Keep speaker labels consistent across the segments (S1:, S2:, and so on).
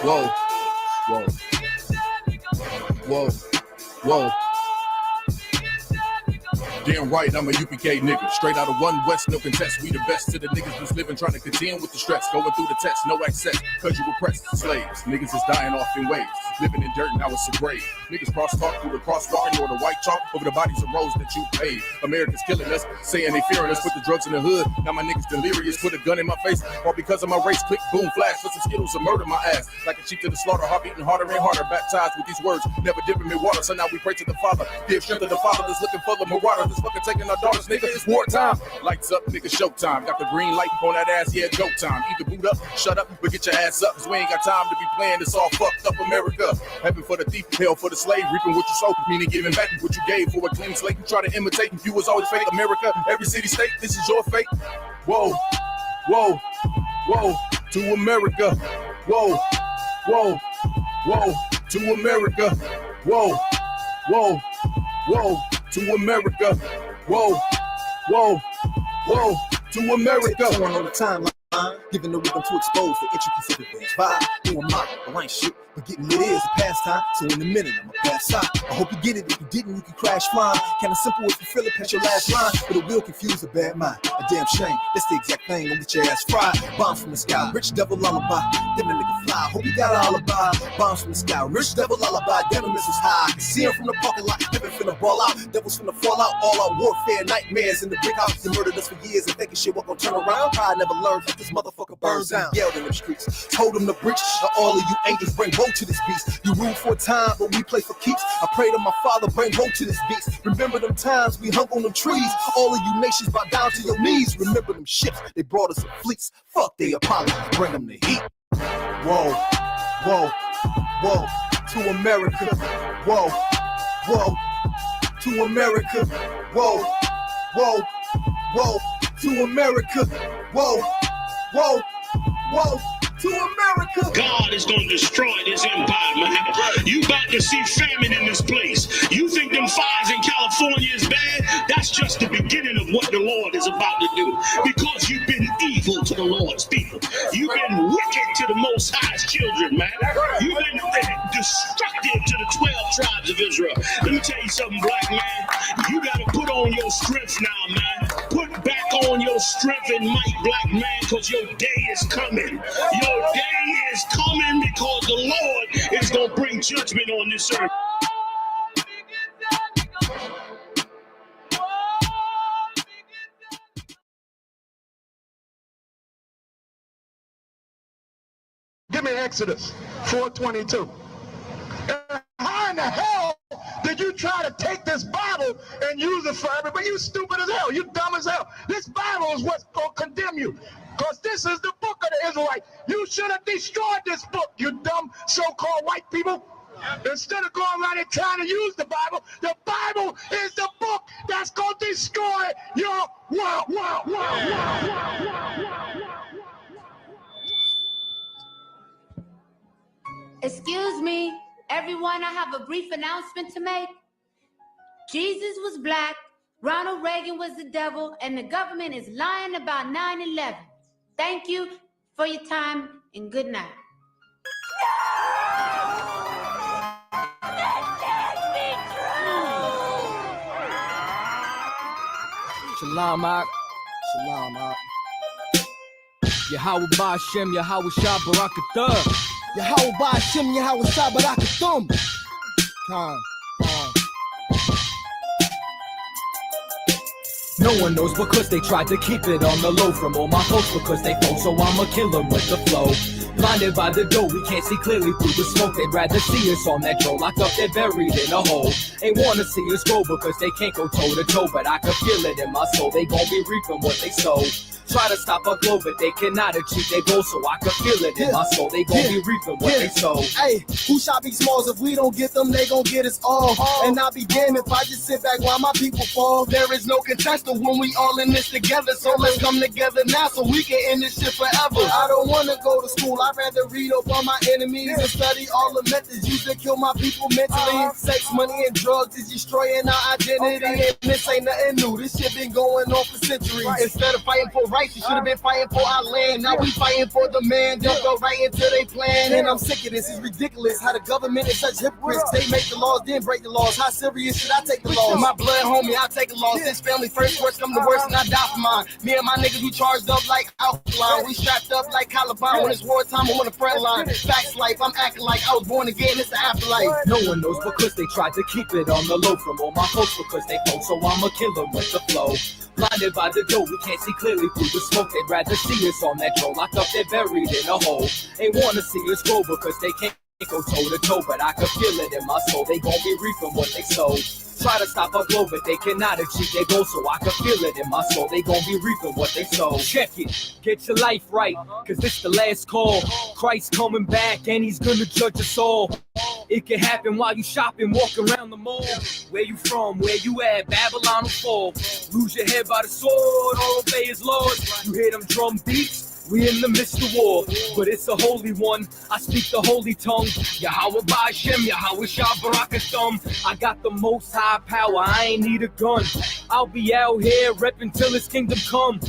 S1: Whoa, whoa, whoa, whoa. Damn right, I'm a UPK nigga. Straight out of one West, no contest. We the best to the niggas that's living, trying to contend with the stress. Going through the test, no access, cause you oppressed slaves. Niggas is dying off in waves. Living in dirt, now it's a grave. Niggas cross-talk through the crosswalk or the white chalk over the bodies of roads that you paid. Americans killing us, saying they fearing us. Put the drugs in the hood, now my niggas delirious. Put a gun in my face, all because of my race. Click, boom, flash, put some Skittles and murder my ass. Like a sheep to the slaughter, heart beating harder and harder. Baptized with these words, never dipping in water. So now we pray to the Father. Give strength to the Father that's looking for the marauder. That's fucking taking our daughters, nigga. It's wartime. Lights up, nigga, showtime. Got the green light on that ass, yeah, go time. Either boot up, shut up, but get your ass up. Cause we ain't got time to be playing this all fucked up America. Heaven for the thief, hell for the slave. Reaping what you sow, meaning giving back what you gave for a clean slate. You try to imitate, you was always fake. America, every city, state, this is your fate. Whoa, whoa, whoa, to America. Whoa, whoa, whoa, to America. Whoa, whoa, whoa, to America. Whoa, whoa, whoa, to America.
S2: On the timeline, giving the rhythm to expose the intricacies of the vibe. Who am I ain't shit, but getting it is a pastime. So in a minute, I'ma pass out. I hope you get it. If you didn't, you can crash flying. Kinda simple if you feel it, past your last line. But it will confuse a bad mind. A damn shame. That's the exact thing. Don't get your ass fried. Bombs from the sky, rich devil lullaby. Damn, that nigga fly. Hope you got an alibi. Bombs from the sky, rich devil lullaby. Damn, the missiles high. I can see him from the parking lot. Living finna ball out. Devils finna fall out. All out warfare, nightmares in the brick house. They murdered us for years and thinking shit was gonna turn around. Pride never learned. This motherfucker burns down. Yelled in them streets. Told them to breach. All of you angels bring woe to this beast. You rule for a time, but we play for keeps. I pray to my Father, bring woe to this beast. Remember them times we hung on them trees. All of you nations bow down to your knees. Remember them ships, they brought us in fleets. Fuck the Apollo, bring them the heat. Whoa, whoa, whoa, to America. Whoa, whoa, to America. Whoa, whoa, whoa, to America. Whoa, whoa, whoa, to America.
S3: God is going to destroy this empire, man. You about to see famine in this place. You think them fires in California is bad? That's just the beginning of what the Lord is about to do. Because you've been evil to the Lord's people. You've been wicked to the Most High's children, man. You've been destructive to the 12 tribes of Israel. Let me tell you something, black man. You got to put on your strength now, man. Put back on your strength and might, black man, because your day is coming. Your day is coming because the Lord is going to bring judgment on this earth.
S4: Give me Exodus 4:22. How in the hell did you try to take this Bible and use it for everybody? You stupid as hell. You dumb as hell. This Bible is what's going to condemn you. Because this is the book of the Israelites. You should have destroyed this book, you dumb so-called white people. Instead of going around and trying to use the Bible is the book that's going to destroy your world.
S5: Excuse me, everyone, I have a brief announcement to make. Jesus was black, Ronald Reagan was the devil, and the government is lying about 9/11. Thank you for your time and good night.
S6: Shalom, Ak. Shalom, Ak. Yahweh Ba'Shem, Yahweh Shah Barakatah. Yahweh Ba'Shem, Yahweh Shah Barakatum. No one knows because they tried to keep it on the low from all my folks because they thought so I'ma kill them with the flow. Blinded by the dough, we can't see clearly through the smoke. They'd rather see us on that troll, locked up, they're buried in a hole. Ain't wanna see us go because they can't go toe to toe, but I can feel it in my soul. They gon' be reaping what they sow. Try to stop our glow, but they cannot achieve their goals, so I can feel it in my soul. They gon' be reaping what they sow.
S7: Hey, who shall be smalls? If we don't get them, they gon' get us all. And I'll be damned if I just sit back while my people fall. There is no contestant when we all in this together, so let's come together now so we can end this shit forever. I don't wanna go to school, I'd rather read up on my enemies and study all the methods used to kill my people mentally. Sex, money, and drugs is destroying our identity, and this ain't nothing new. This shit been going on for centuries. Instead of fighting for rights. You should have been fighting for our land. Now we fighting for the man. They'll go right into their plan. And I'm sick of this. It's ridiculous how the government is such hypocrites. They make the laws, then break the laws. How serious should I take the laws? My blood, homie, I take a loss. This family first, worst come to worst, and I die for mine. Me and my niggas, we charged up like Alkaline. We strapped up like Caliban. When it's wartime, I'm on the front line. Facts life, I'm acting like I was born again. It's the afterlife.
S6: No one knows because they tried to keep it on the low from all my folks because they folk, so I'ma kill them with the flow. Blinded by the dough, we can't see clearly through the smoke. They'd rather see us on that troll, locked up, they're buried in a hole. They wanna see us grow because they can't go toe to toe, but I can feel it in my soul. They gon' be reaping what they sow. Try to stop our glow, but they cannot achieve their goal, so I can feel it in my soul. They gon' be reaping what they sow. Check it, get your life right, cause this the last call. Christ coming back and he's gonna judge us all. It can happen while you shopping, walk around the mall. Where you from, where you at, Babylon will fall. Lose your head by the sword or obey his laws. You hear them drum beats? We in the midst of war, but it's a holy one. I speak the holy tongue. Yahweh Ba'Shem, Yahweh Shah Barakathum. I got the most high power, I ain't need a gun. I'll be out here repping till his kingdom come.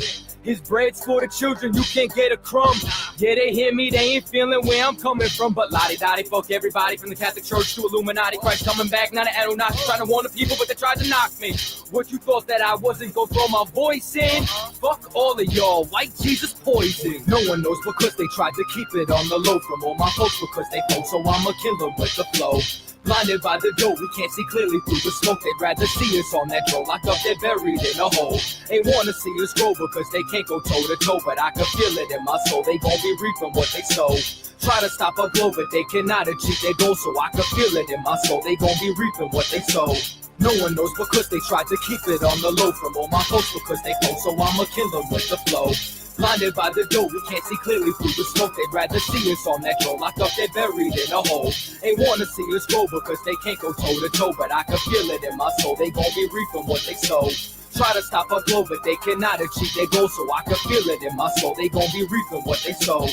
S6: His bread's for the children, you can't get a crumb. Yeah, they hear me, they ain't feeling where I'm coming from. But la-di-da-di, fuck everybody from the Catholic Church to Illuminati. Christ coming back, now the Anunnaki trying to warn the people, but they tried to knock me. What you thought that I wasn't gonna throw my voice in? Fuck all of y'all, white Jesus poison. No one knows because they tried to keep it on the low from all my folks because they folk, so I'ma kill them with the flow. Blinded by the dough, we can't see clearly through the smoke. They'd rather see us on that troll, locked up, they're buried in a hole. They wanna see us grow because they can't go toe to toe, but I can feel it in my soul. They gon' be reaping what they sow. Try to stop our glow, but they cannot achieve their goal, so I can feel it in my soul. They gon' be reaping what they sow. No one knows because they tried to keep it on the low from all my folks because they folk, so I'ma kill them with the flow. Blinded by the dough, we can't see clearly through the smoke. They'd rather see us on that troll, locked up, they're buried in a hole. They wanna see us grow because they can't go toe to toe, but I can feel it in my soul. They gon' be reaping what they sow. Try to stop our glow, but they cannot achieve their goal, so I can feel it in my soul. They gon' be reaping what they sow.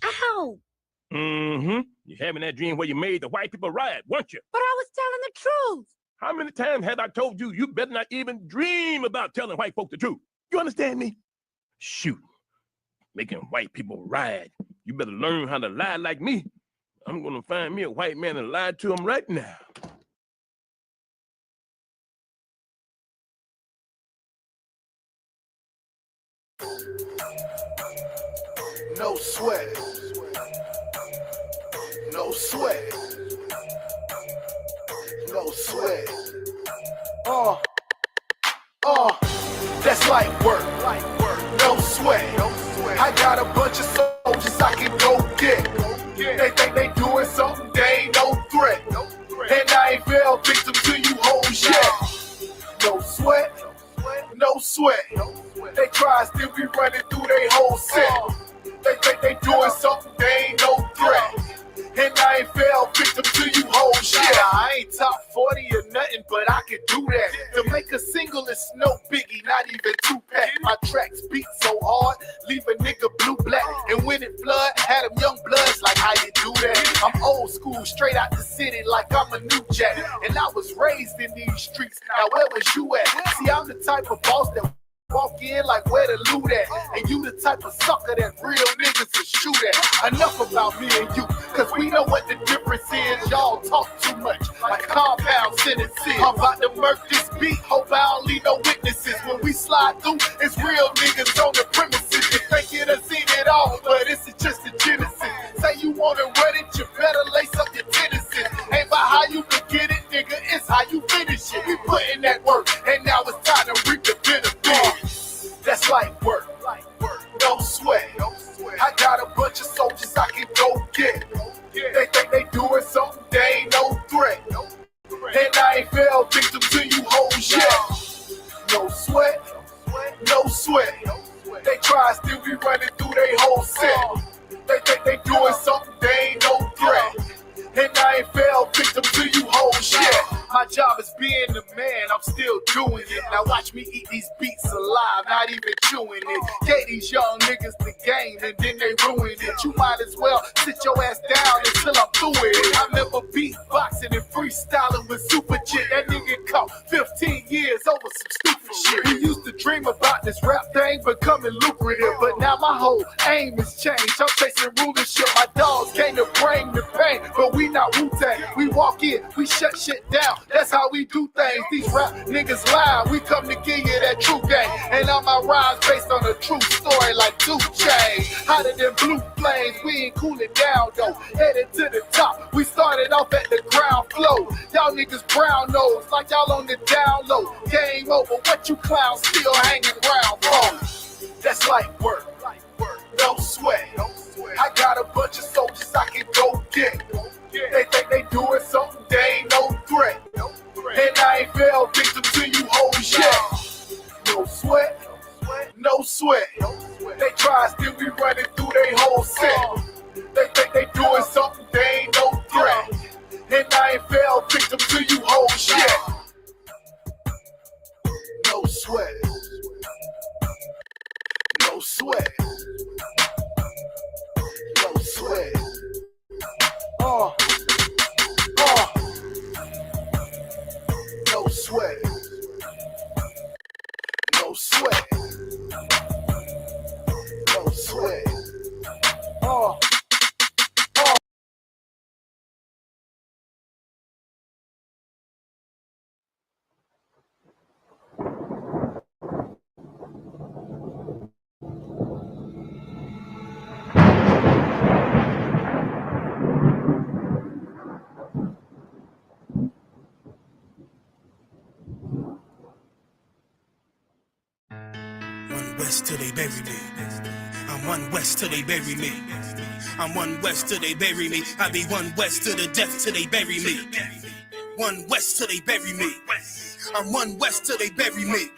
S5: Ow!
S8: Mm-hmm. You're having that dream where you made the white people riot, weren't you?
S5: But I was telling the truth.
S8: How many times have I told you, you better not even dream about telling white folk the truth? You understand me? Shoot. Making white people riot. You better learn how to lie like me. I'm gonna find me a white man and lie to him right now.
S4: No sweat. No sweat. No sweat. That's light work. No sweat. I got a bunch of soldiers I can go get. They think they doing something, they ain't no threat. And I ain't fell victim to you hoes yet. No sweat. No sweat. They try still be running through they whole set. They think they doing something, they ain't no threat. And I ain't fell victim to you hoes shit. I ain't top 40 or nothing, but I can do that. To make a single is no biggie, not even 2-pack. My tracks beat so hard, leave a nigga blue black. And when it flood, had them young bloods like how you do that. I'm old school, straight out the city like I'm a new jack. And I was raised in these streets, now where was you at? See, I'm the type of boss that walk in like where the loot at. And you the type of sucker that real niggas will shoot at. Enough about me and you, cause we know what the difference is. Y'all talk too much, like compound sentences. I'm about to murk this beat, hope I don't leave no witnesses. When we slide through, it's real niggas on the premises. You think you done seen it all, but this is just the genesis. Say you wanna run it, you better lace up your tendencies. Ain't about how you can get it, nigga, it's how you finish it. We put in that work, and now it's time to reap the benefits. That's light work. No sweat. I got a bunch of soldiers I can go get. They think they doing something, they ain't no threat. And I ain't fell victim to you hoes yet. No sweat. No sweat. They try still be running through they whole set. They think they doing something, they ain't no threat. And I ain't fell victim to you hoes yet. My job is being the man, I'm still doing it. Now watch me
S7: me eat these beats alive, not even chewing it. Gave these young niggas the game and then they ruined it. You might as well sit your ass down until I'm through it. I remember beatboxing and freestyling with Super Chick. That nigga caught 15 years over some stupid shit. We used to dream about this rap thing becoming lucrative, but now my whole aim has changed. I'm chasing rulership. My dogs came to bring the pain, but we not Wu-Tang. We walk in, we shut shit down. That's how we do things. These rap niggas lie. We come to give you that true game. And all my rhymes based on a true story like 2 Chainz. Hotter than blue flames. We ain't cooling down though. Headed to the top. We started off at the ground floor. Y'all niggas brown nose like y'all on the down low. Game over. What you clowns still hanging around for? That's light work. No sweat. I got a bunch of soldiers I can go get. They think they doing something, they ain't no threat. And I ain't fell victim to you hoes yet. No sweat, no sweat. They try still be running through they whole set. They think they doing something, they ain't no threat. And I ain't fell victim to you hoes yet. No sweat. No sweat. No sweat. No sweat. No sweat. No sweat.
S9: West till they bury me. I'm one west till they bury me. I'm one west till they bury me. I be one west to the death till they bury me. One west till they bury me. I'm one west till they bury me.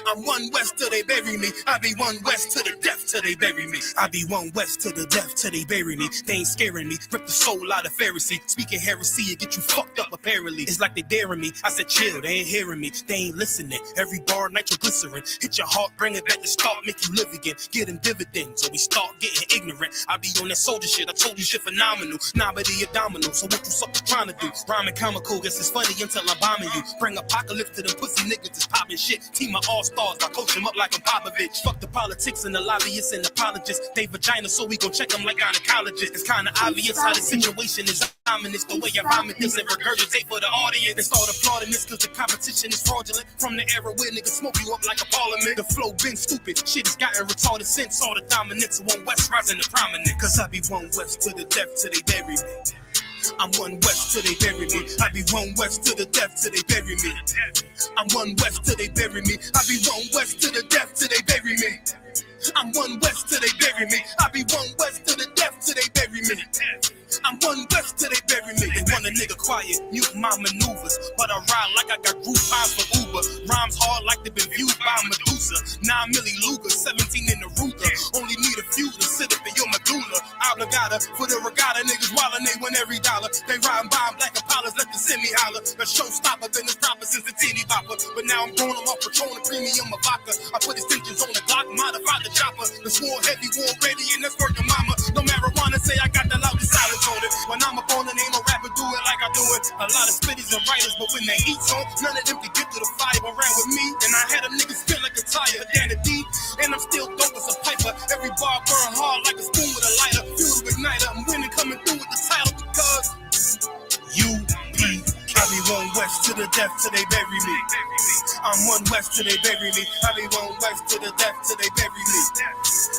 S9: I'm one west till they bury me. I be one west to the death till they bury me. I be one west to the death till they bury me. They ain't scaring me. Rip the soul out of Pharisee. Speaking heresy and get you fucked up apparently. It's like they daring me. I said chill, they ain't hearing me. They ain't listening. Every bar nitroglycerin. Hit your heart, bring it back to start, make you live again. Get them dividends so we start getting ignorant. I be on that soldier shit. I told you shit phenomenal. Nominee a domino. So what you suckers trying to do? Rhyming comical. Guess it's funny until I'm bombing you. Bring apocalypse to them pussy niggas that's popping shit. Team of all-stars. I coach them up like I'm Popovich. Fuck the politics and the lobbyists and apologists. They vagina, so we gon' check them like gynecologists. It's kinda obvious how the situation is ominous. The way I vomit this and regurgitate for the audience. They start applauding this cause the competition is fraudulent. From the era where niggas smoke you up like a parliament. The flow been stupid. Shit has gotten retarded since all the dominance of one west rising to prominent. Cause I be one west to the death till they bury me. I'm one west till they bury me. I be one west to the death till they bury me. I'm one west till they bury me. I be one west to the death till they bury me. I'm one west till they bury me. I be one west to the death till they bury me. I'm one west till they bury me. They want a nigga quiet, mute my maneuvers. But I ride like I got group vibes for Uber. Rhymes hard like they've been viewed by Medusa. 9 milli Luger, 17 in the Ruger. Only need a few to sit up in your medulla. Obligata for the regatta, niggas wildin', they win every dollar. They riding by black Impalas, let the semi holler. The showstopper, been the stopper since the teeny bopper. But now I'm going on Patron, a premium of vodka. I put extensions on the Glock, modified the chopper. The swore heavy, war ready, and that's working mama. No marijuana, say I got the loudest silence on it. When I'm up on it, ain't no rapper do it like I do it. A lot of spitties and writers, but when they eat on, none of them can get to the fire around with me. And I had them niggas feel like a tire, down the D. And I'm still dope as a piper. Every bar burn hard like a spoon with a lighter. Fuel igniter, I'm winning, coming through with the title because I be one west to the death till they bury me. I'm one west till they bury me. I be one west to the death till they bury me.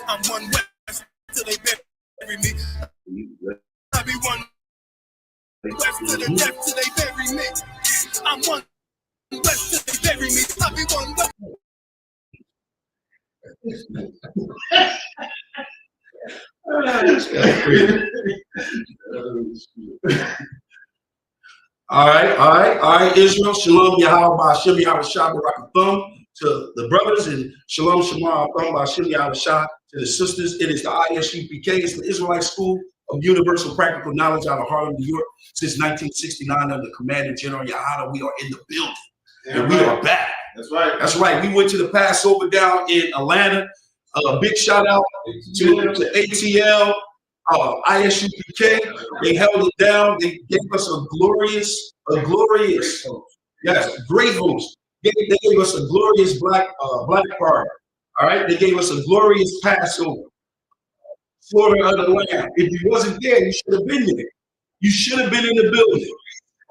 S9: I'm one west till they bury me. I be one west to the death till they bury me. I'm one west till they bury me. I be one west.
S10: All right, Israel, Shalom, Yahweh, Shem, Yahweh, Shah, Barak, Thumb to the brothers, and Shalom, Shema, Thumb, Shem, Yahweh, Shah to the sisters. It is the ISUPK, it's the Israelite School of Universal Practical Knowledge out of Harlem, New York, since 1969 under Commander General Yahada. We are in the building, and we are back. That's right. That's right. We went to the Passover down in Atlanta. A big shout out to ATL, ISUPK. They held it down. They gave us a glorious, yes, great host. They gave us a glorious black party. All right. They gave us a glorious Passover. Slaughter of the Lamb. If you wasn't there, you should have been there. You should have been in the building.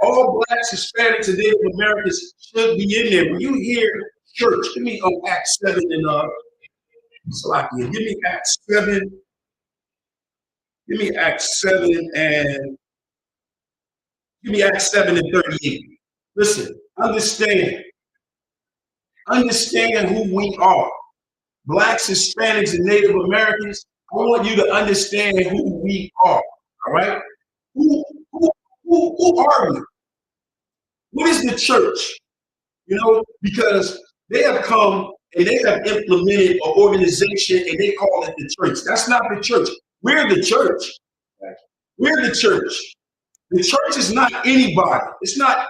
S10: All blacks, Hispanics, and Native Americans should be in there. When you hear church, give me Acts 7 and Salakia. Give me Acts 7. Give me Acts 7 and 38. Listen, understand who we are. Blacks, Hispanics, and Native Americans. I want you to understand who we are. All right? Who are we? What is the church? You know, because they have come and they have implemented an organization and they call it the church. That's not the church. We're the church. We're the church. The church is not anybody. It's not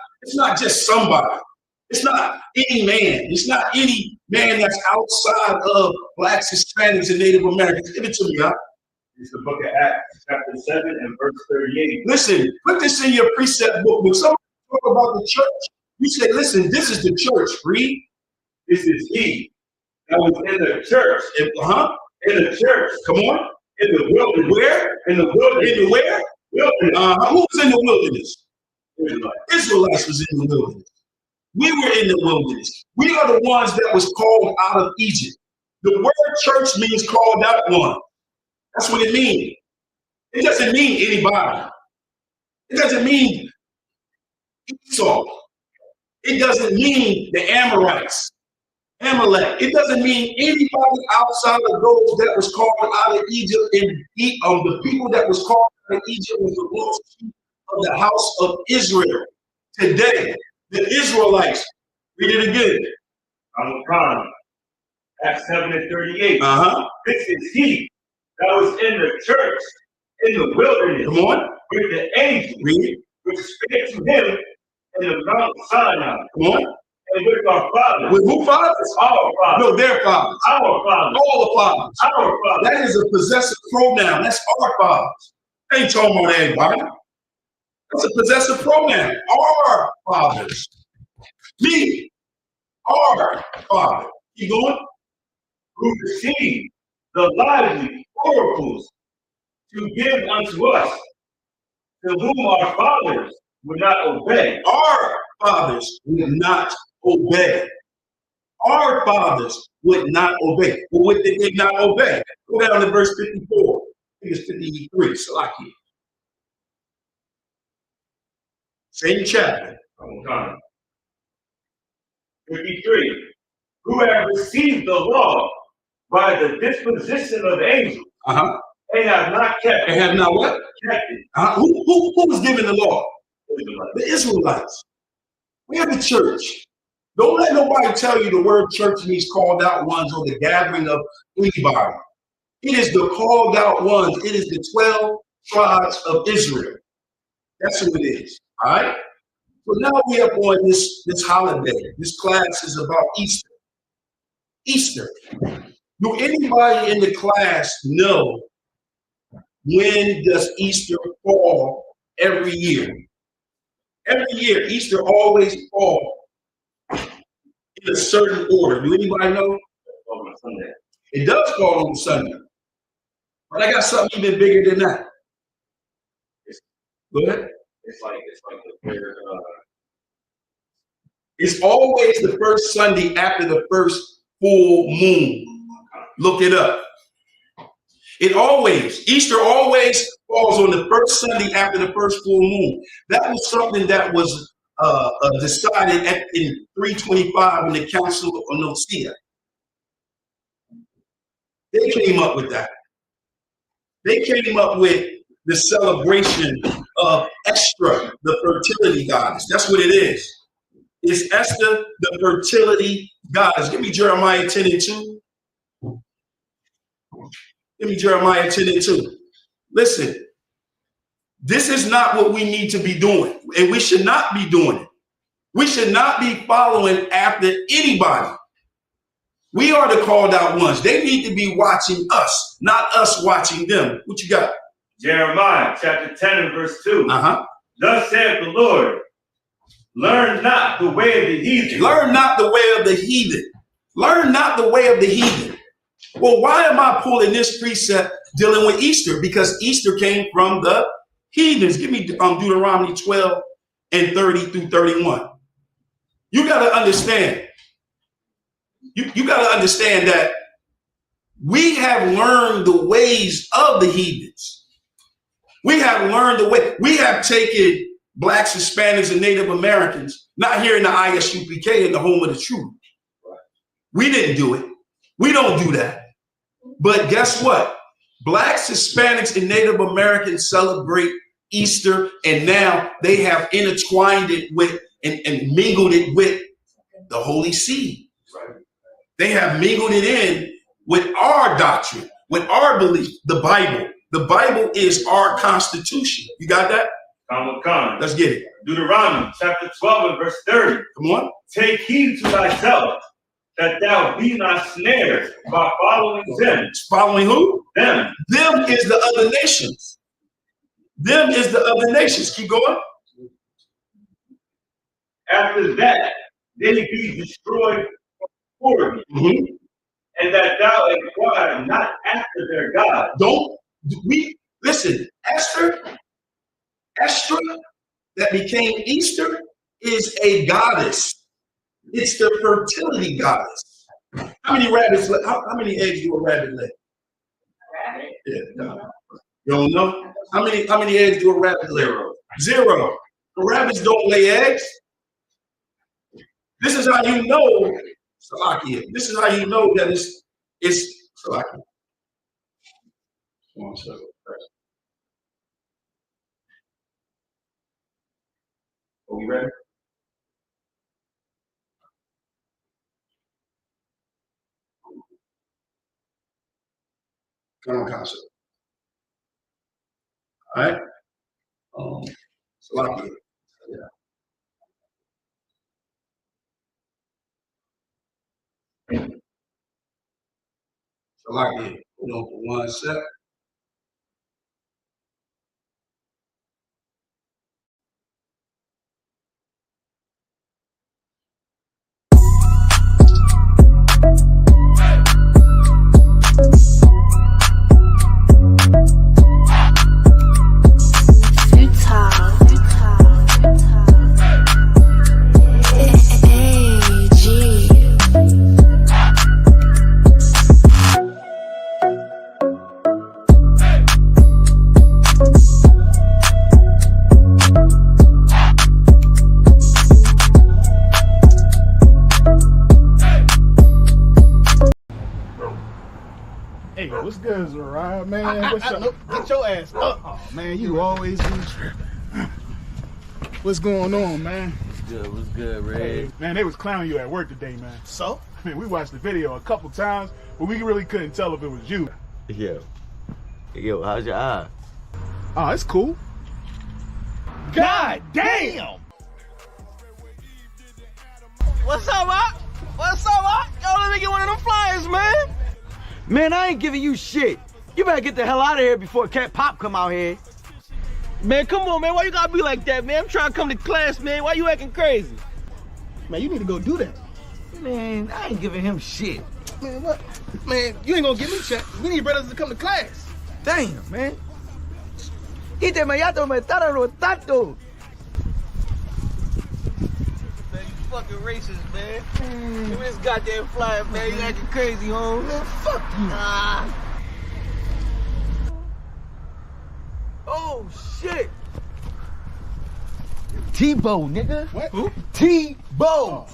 S10: just somebody. It's not any man. It's not any man that's outside of blacks, Hispanics, and Native Americans. Give it to me, huh?
S11: It's the book of Acts, chapter 7 and verse 38.
S10: Listen, put this in your precept book. When somebody talk about the church, you say, listen, this is the church. Read.
S11: This is he that was in the church. In the church.
S10: Come on.
S11: In the wilderness.
S10: Where?
S11: In the wilderness.
S10: In the where?
S11: Wilderness.
S10: Who was in the wilderness?
S11: Israelites
S10: was in the wilderness. We were in the wilderness. We are the ones that was called out of Egypt. The word church means called out one. That's what it means. It doesn't mean anybody. It doesn't mean Esau. It doesn't mean the Amorites, Amalek. It doesn't mean anybody outside of those that was called out of Egypt. And the people that was called out of Egypt was the lost sheep of the house of Israel. Today, the Israelites, read it again.
S11: I'm trying. Acts 7 and 38. This is he that was in the church in the wilderness.
S10: Come on.
S11: With the angel.
S10: Read.
S11: Which spake to him in the Mount Sinai.
S10: Come on.
S11: And with our fathers.
S10: With who fathers?
S11: Our fathers.
S10: No, their fathers.
S11: Our fathers.
S10: All the fathers.
S11: Our fathers.
S10: That is a possessive pronoun. That's our fathers. I ain't talking about everybody. That's a possessive pronoun. Our fathers. Me. Our father. Keep going.
S11: Who received the lively oracles to give unto us, to whom our fathers would not obey.
S10: Our fathers would not obey. Our fathers would not obey. But what did they not obey? Go down to verse 54. I think it's 53. Salakia. Same chapter.
S11: 53. Who have received the law by the disposition of angels, and have not kept it.
S10: And have not what?
S11: Kept it.
S10: Who was given the law? The Israelites. We are the church. Don't let nobody tell you the word church means called out ones or the gathering of anybody. It is the called out ones. It is the 12 tribes of Israel. That's who it is. All right? So now we are on this holiday. This class is about Easter. Easter. Do anybody in the class know when does Easter fall every year? Every year, Easter always falls in a certain order. Do anybody know? It does fall on Sunday. But I got something even bigger than that. Go ahead.
S11: It's like the prayer.
S10: It's always the first Sunday after the first full moon. Look it up. Easter always falls on the first Sunday after the first full moon. That was something that was decided in 325 in the Council of Nicaea. They came up with that. They came up with the celebration of Eostre, the fertility goddess. That's what it is. It's Esther, the fertility goddess. Give me Jeremiah 10 and 2. Give me Jeremiah 10 and 2. Listen, this is not what we need to be doing, and we should not be doing it. We should not be following after anybody. We are the called out ones. They need to be watching us, not us watching them. What you got?
S11: Jeremiah chapter 10 and verse 2.
S10: Thus
S11: saith the Lord, learn not the way of the heathen.
S10: Learn not the way of the heathen. Learn not the way of the heathen. Well, why am I pulling this precept dealing with Easter? Because Easter came from the heathens. Give me Deuteronomy 12 and 30 through 31. You got to understand. You got to understand that we have learned the ways of the heathens. We have learned the way. We have taken Blacks, Hispanics, and Native Americans, not here in the ISUPK, in the home of the truth. We didn't do it. We don't do that. But guess what? Blacks, Hispanics, and Native Americans celebrate Easter, and now they have intertwined it with and mingled it with the Holy Seed. They have mingled it in with our doctrine, with our belief, the Bible. The Bible is our constitution. You got that? Let's get it.
S11: Deuteronomy chapter 12 and verse 30.
S10: Come on.
S11: Take heed to thyself that thou be not snared by following them.
S10: Following who?
S11: Them.
S10: Them is the other nations. Them is the other nations. Keep going.
S11: After that, they be destroyed before thee, and that thou inquire not after their God.
S10: Don't we listen? Esther that became Easter is a goddess. It's the fertility goddess. How many rabbits? How many eggs do a rabbit lay? Yeah, no. You don't know? How many eggs do a rabbit lay? Zero. The rabbits don't lay eggs. This is how you know, Salakia. This is how you know that it's Salakia. One second. Are we ready? Come on, concept. All right. Salakia. Yeah. Salakia. Hold on for 1 sec.
S12: Hey, what's good, Zariah, man? What's up? Get your ass up. Oh, man, you always be tripping. What's going on, man?
S13: What's good, Red?
S12: Hey, man, they was clowning you at work today, man. So? Man, we watched the video a couple times, but we really couldn't tell if it was you.
S13: Yo, how's your eye?
S12: Oh, it's cool. God damn!
S14: What's up, Rock? What's up, Rock? Yo, let me get one of them flyers, man.
S13: Man, I ain't giving you shit. You better get the hell out of here before Cat Pop come out here.
S14: Man, come on, man. Why you gotta be like that, man? I'm trying to come to class, man. Why you acting crazy?
S12: Man, you need to go do that.
S13: Man, I ain't giving him shit.
S12: Man, what? Man, you ain't gonna give me check. We need brothers to come to class.
S13: Damn, man. Ite me yato me tararo tato.
S14: Fucking racist, man. Give me this goddamn flyer, man. You acting crazy, home.
S12: Man, fuck you.
S13: Oh, shit. Tebow, nigga.
S12: What? Who?
S13: Tebow.
S12: Oh,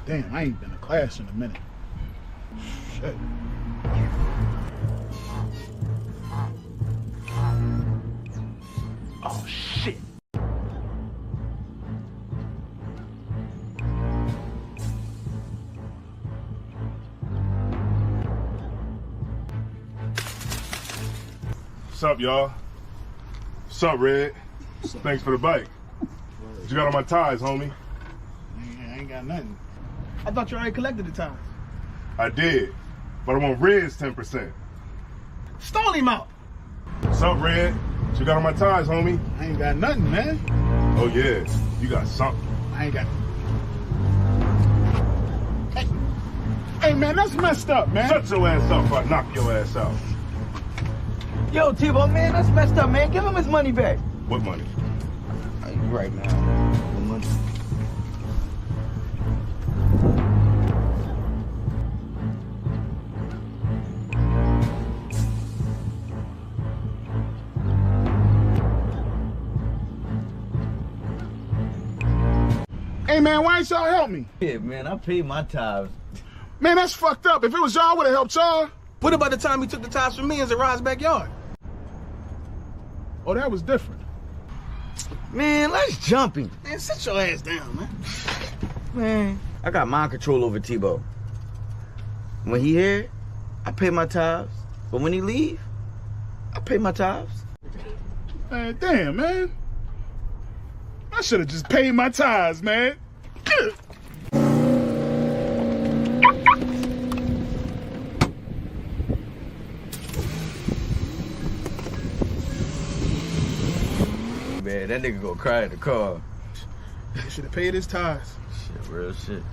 S12: damn, I ain't been to class in a minute. Shit. Oh, shit.
S15: What's up, y'all? What's up, Red? Thanks for the bike. What you got on my ties, homie?
S12: got nothing. I thought you already collected the tithes.
S15: I did, but I want Red's 10%.
S12: Stall him out.
S15: What's up, Red? What you got on my ties, homie?
S12: I ain't got nothing, man.
S15: Oh, yeah. You got something.
S12: I ain't got. Hey, man, that's messed up, man.
S15: Shut your ass up or I knock your ass out.
S13: Yo, T-Bo, man, that's messed up, man. Give him his money back.
S15: What money?
S13: You right, man. What money?
S12: Hey, man, why ain't y'all help me?
S13: Yeah, man, I paid my tithes.
S12: Man, that's fucked up. If it was y'all, I would have helped y'all. What about the time he took the tithes from me in Zariah's backyard? Oh, that was different.
S13: Man, let's jump him.
S12: Man, sit your ass down, man.
S13: Man, I got mind control over T-Bo. When he here, I pay my tithes. But when he leave, I pay my tithes.
S12: Man, damn, man. I should have just paid my tithes, man.
S13: Man, that nigga gonna cry in the car.
S12: Should have paid his tithes.
S13: Shit, real shit.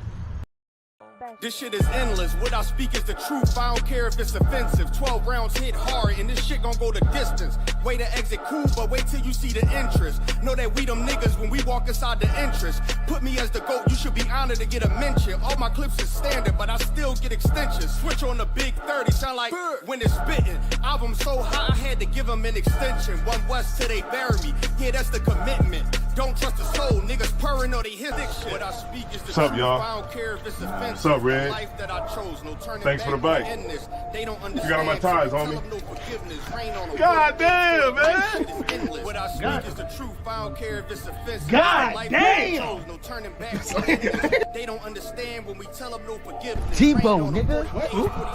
S16: This shit is endless. What I speak is the truth. I don't care if it's offensive. 12 rounds hit hard, and this shit gon' go the distance. Way to exit cool, but wait till you see the interest. Know that we them niggas when we walk inside the entrance. Put me as the GOAT, you should be honored to get a mention. All my clips is standard, but I still get extensions. Switch on the big 30, sound like when it's spitting. Album so high, I had to give them an extension. One West till they bury me. Yeah, that's the commitment. Don't trust the soul, niggas purring or they hit this shit. What I speak is the truth.
S15: Y'all?
S16: I don't care if it's offensive.
S15: What's up, Red?
S16: Life that I chose, no turning
S15: Thanks for the
S16: back
S15: bite.
S16: in this. They don't
S15: You got on my ties, homie.
S12: God damn, man.
S16: What I speak is the truth. I don't care if it's offensive.
S12: God
S16: Life
S12: damn.
S16: that I chose, no turning back. They don't understand when we tell them no forgiveness.
S13: T-Bo, nigga.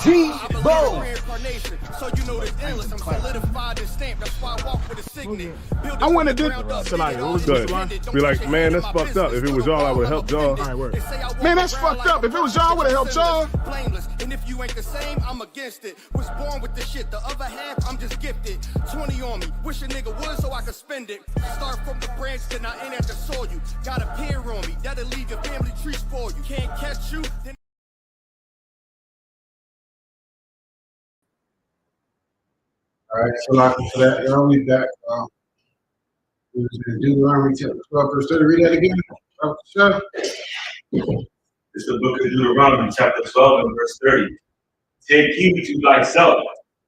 S13: T-Bo.
S16: So you know this endless. I'm solidified and stamped. That's why I walk with a signet.
S12: I want to do Salaya. What was
S15: Good.
S12: good?
S15: Be like, man, that's fucked up. If it was y'all, I would have helped y'all.
S12: All right, word. Man, that's fucked up. If it was y'all, I would have helped y'all.
S16: Blameless. And if you ain't the same, I'm against it. Was born with the shit. The other half, I'm just gifted. 20 on me. Wish a nigga would so I could spend it. Start from the branch, then I ain't at the soil. You got a peer on me. That'll leave your family trees for you. Can't catch you. Then
S10: All right, so like for that, y'all read that. We was in Deuteronomy chapter 12, verse 30. Read that again. Sure.
S11: It's the book of Deuteronomy, chapter 12, and verse 30. Take heed to thyself.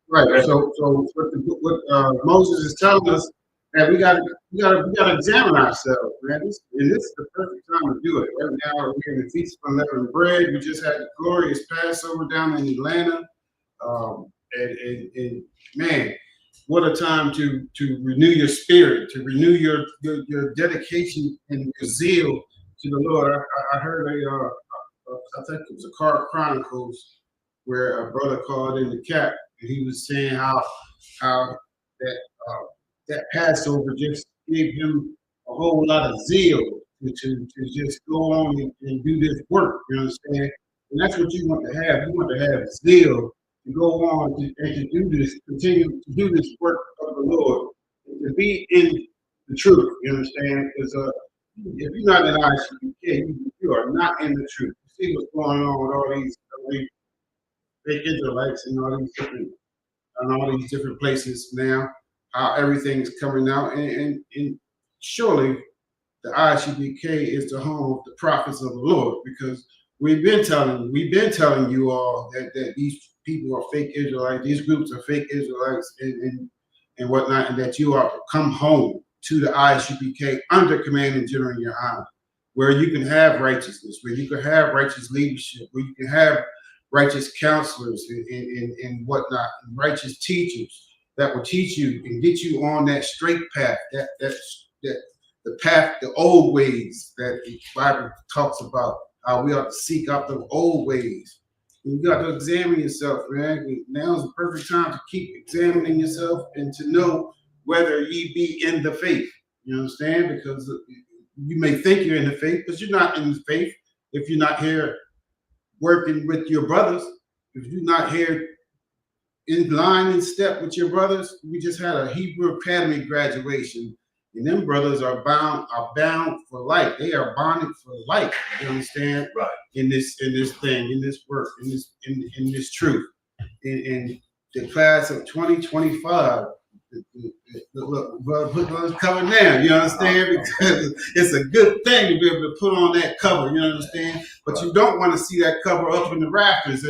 S10: Right. So what Moses is telling us that we gotta examine ourselves, man. This is the perfect time to do it. Right now we're in the Feast of Unleavened Bread. We just had the glorious Passover down in Atlanta, and man, what a time to renew your spirit, to renew your dedication and your zeal to the Lord. I heard I think it was a Car Chronicles where a brother called in the cap and he was saying how that Passover just gave him a whole lot of zeal to just go on and do this work. You understand? And that's what you want to have. You want to have zeal to go on and to do this, continue to do this work of the Lord, to be in the truth. You understand? Because if you're not in ICUK, you are not in the truth. You see what's going on with all these fake Israelites and all these different places now. How everything is coming out, and surely the ICBK is the home of the prophets of the Lord, because we've been telling you all that these people are fake Israelites, these groups are fake Israelites and whatnot, and that you are to come home to the ICBK under command and general your honor, where you can have righteousness, where you can have righteous leadership, where you can have righteous counselors and whatnot, and righteous teachers that will teach you and get you on that straight path, that the path, the old ways that the Bible talks about, how we ought to seek out the old ways. And you got to examine yourself, man. Now is the perfect time to keep examining yourself and to know whether ye be in the faith. You understand? Because you may think you're in the faith, but you're not in the faith.
S17: if you're not here working with your brothers, if you're not here in line and step with your brothers, we just had a Hebrew Academy graduation, and them brothers are bound for life. They are bonded for life. You understand?
S11: Right.
S17: In this thing, in this work, in this truth. In the class of 2025, put those cover now. You understand? Because it's a good thing to be able to put on that cover. You understand? But you don't want to see that cover up in the rafters.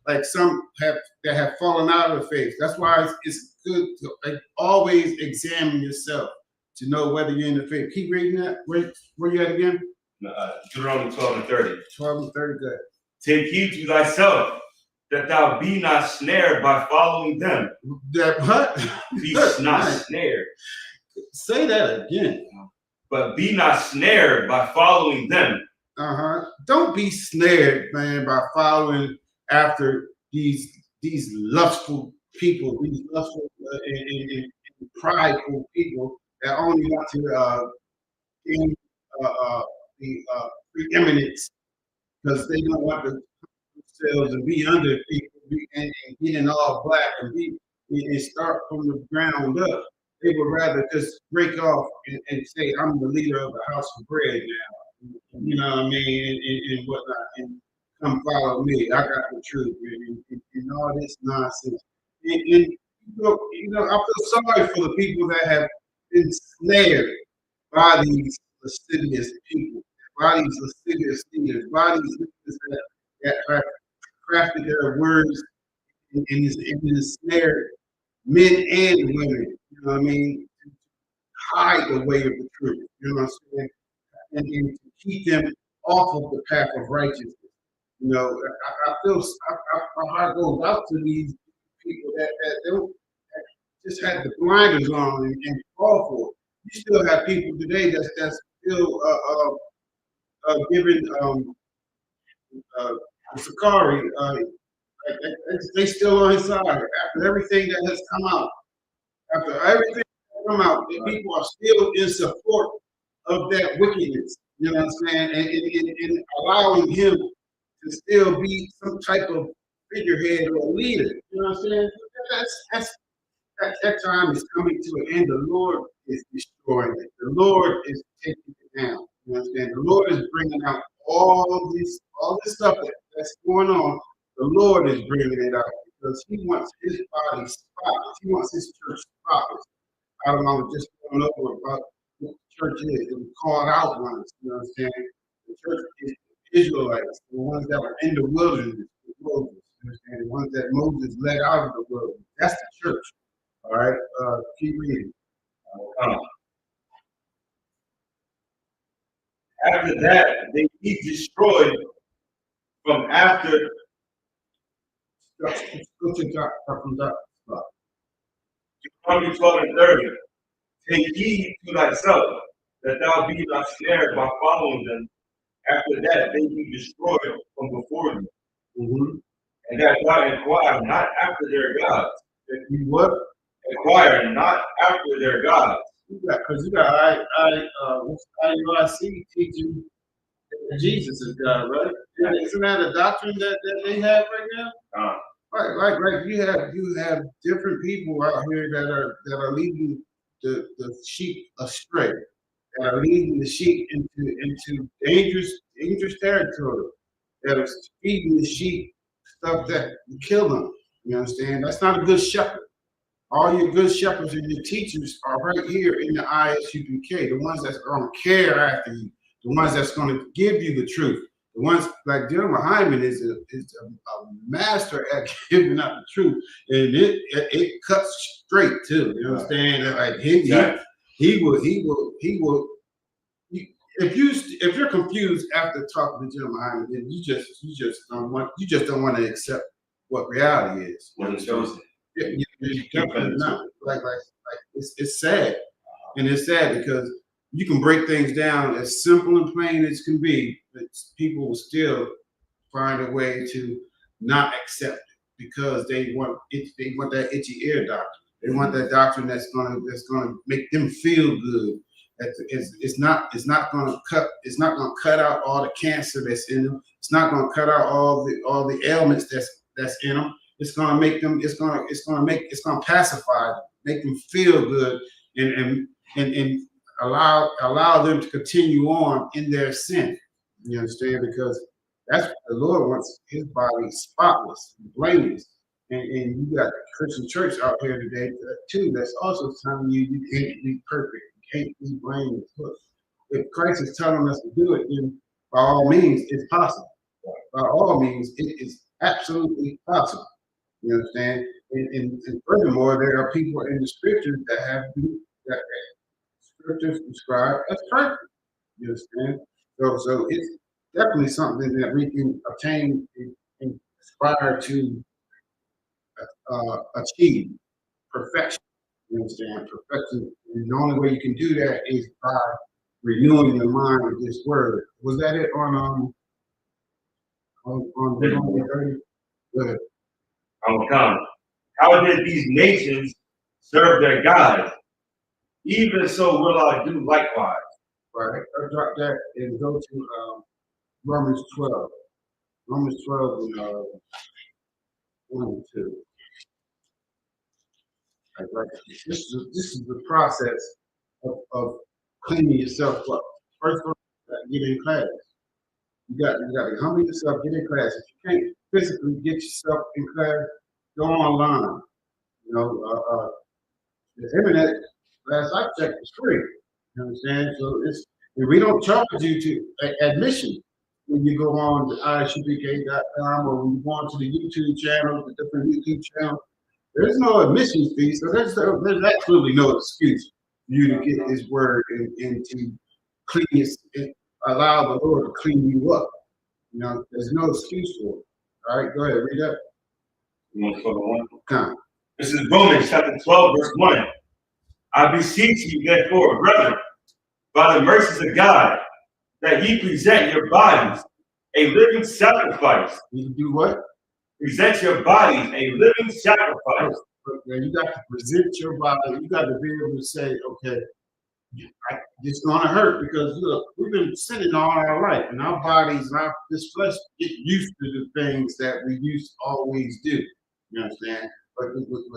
S17: Like some that have fallen out of the faith. That's why it's good to always examine yourself to know whether you're in the faith. Keep reading that. Where you at again?
S11: Deuteronomy 12 and 30.
S17: 12 and 30, good.
S11: Take heed to thyself, that thou be not snared by following them.
S17: That what?
S11: Be not snared.
S17: Say that again.
S11: But be not snared by following them.
S17: Don't be snared, man, by following after these lustful people, these lustful and prideful people that only want to gain the preeminence because they don't want to themselves and be under people and get in all black and start from the ground up. They would rather just break off and say, I'm the leader of the house of bread now. You know what I mean? And whatnot. And come follow me. I got the truth. And all this nonsense. And you know, I feel sorry for the people that have been snared by these lascivious people, by these lascivious leaders, by these leaders that have crafted their words and ensnared men and women, you know what I mean, to hide the way of the truth, you know what I'm saying, and to keep them off of the path of righteousness. You know, I feel my heart goes out to these people that don't just had the blinders on and fall for it. You still have people today that's still giving Sakari. They still on his side after everything that has come out. After everything that's come out, the people are still in support of that wickedness. You know what I'm saying? And allowing him to still be some type of figurehead or leader. You know what I'm saying? That time is coming to an end. The Lord is destroying it. The Lord is taking it down. You understand? The Lord is bringing out all this stuff that's going on. The Lord is bringing it out because He wants His body spotless. He wants His church spotless. I don't know, just going over about what the church is. It was called out once. You know what I'm saying? The church is Israelites, the ones that were in the wilderness. You understand? The ones that Moses led out of the wilderness. That's the church. All right, keep reading.
S11: After that, they be destroyed from after.
S17: Go to top, from top.
S11: Deuteronomy 12 and 30. Take heed to thyself, that thou be not snared by following them. After that, they be destroyed from before you.
S17: Mm-hmm.
S11: And that thou inquire not after their gods.
S17: If you what?
S11: Inquire not after their gods.
S17: Because you got IUIC teaching that Jesus is God, right? Isn't that a doctrine that they have right now? Right. You have different people out here that are leading the sheep astray, that are leading the sheep into dangerous territory, that are feeding the sheep stuff that will kill them. You understand? That's not a good shepherd. All your good shepherds and your teachers are right here in the ISUPK, the ones that's going to care after you, the ones that's going to give you the truth. The ones like Jeremiah Hyman is a master at giving out the truth, and it cuts straight too. You understand? Like he will. If you're confused after talking to Jeremiah Hyman, then you just don't want to accept what reality is.
S11: What he shows it.
S17: Yeah, definitely not. Like it's sad, and it's sad because you can break things down as simple and plain as can be, but people will still find a way to not accept it because they want that itchy ear doctrine. They want that doctrine that's gonna make them feel good, It's not going to cut out all the cancer that's in them. It's not going to cut out all the ailments that's in them. It's going to make them. It's going to pacify them, make them feel good, and allow them to continue on in their sin. You understand? Because that's what the Lord wants, His body spotless, blameless. And you got the Christian church out here today too that's also telling you can't be perfect, you can't be blameless. Look, if Christ is telling us to do it, then by all means it's possible. By all means, it is absolutely possible. You understand? And furthermore, there are people in the scriptures that scriptures describe as perfect. You understand? So it's definitely something that we can obtain and aspire to achieve perfection. You understand? Perfection. And the only way you can do that is by renewing your mind with this word. Was that it on Deuteronomy 30? Go ahead.
S11: How did these nations serve their gods? Even so will I do likewise.
S17: Right. I'll drop that and go to Romans 12. Romans 12 and 1 and 2. Right. This is the process of cleaning yourself up. First of all, you got to get in class. You got to humble yourself, get in class. If you can't physically get yourself in class, go online. You know, the internet, last I checked, is free. You understand? So and we don't charge you to admission when you go on to ISUPK.com or when you go on to the YouTube channel, the different YouTube channels. There's no admission fee, so there's absolutely no excuse for you to get His word and to clean and allow the Lord to clean you up. You know, there's no excuse for it. All right, go ahead, read that.
S11: You want to start one?
S17: Come.
S11: This is Romans chapter 12, verse 1. I beseech you, therefore, brethren, by the mercies of God, that ye present your bodies a living sacrifice.
S17: You do what?
S11: Present your bodies a living sacrifice.
S17: You got to present your body. You got to be able to say, okay, it's going to hurt because look, we've been sinning all our life, and our bodies, this flesh, get used to the things that we used to always do. You understand? But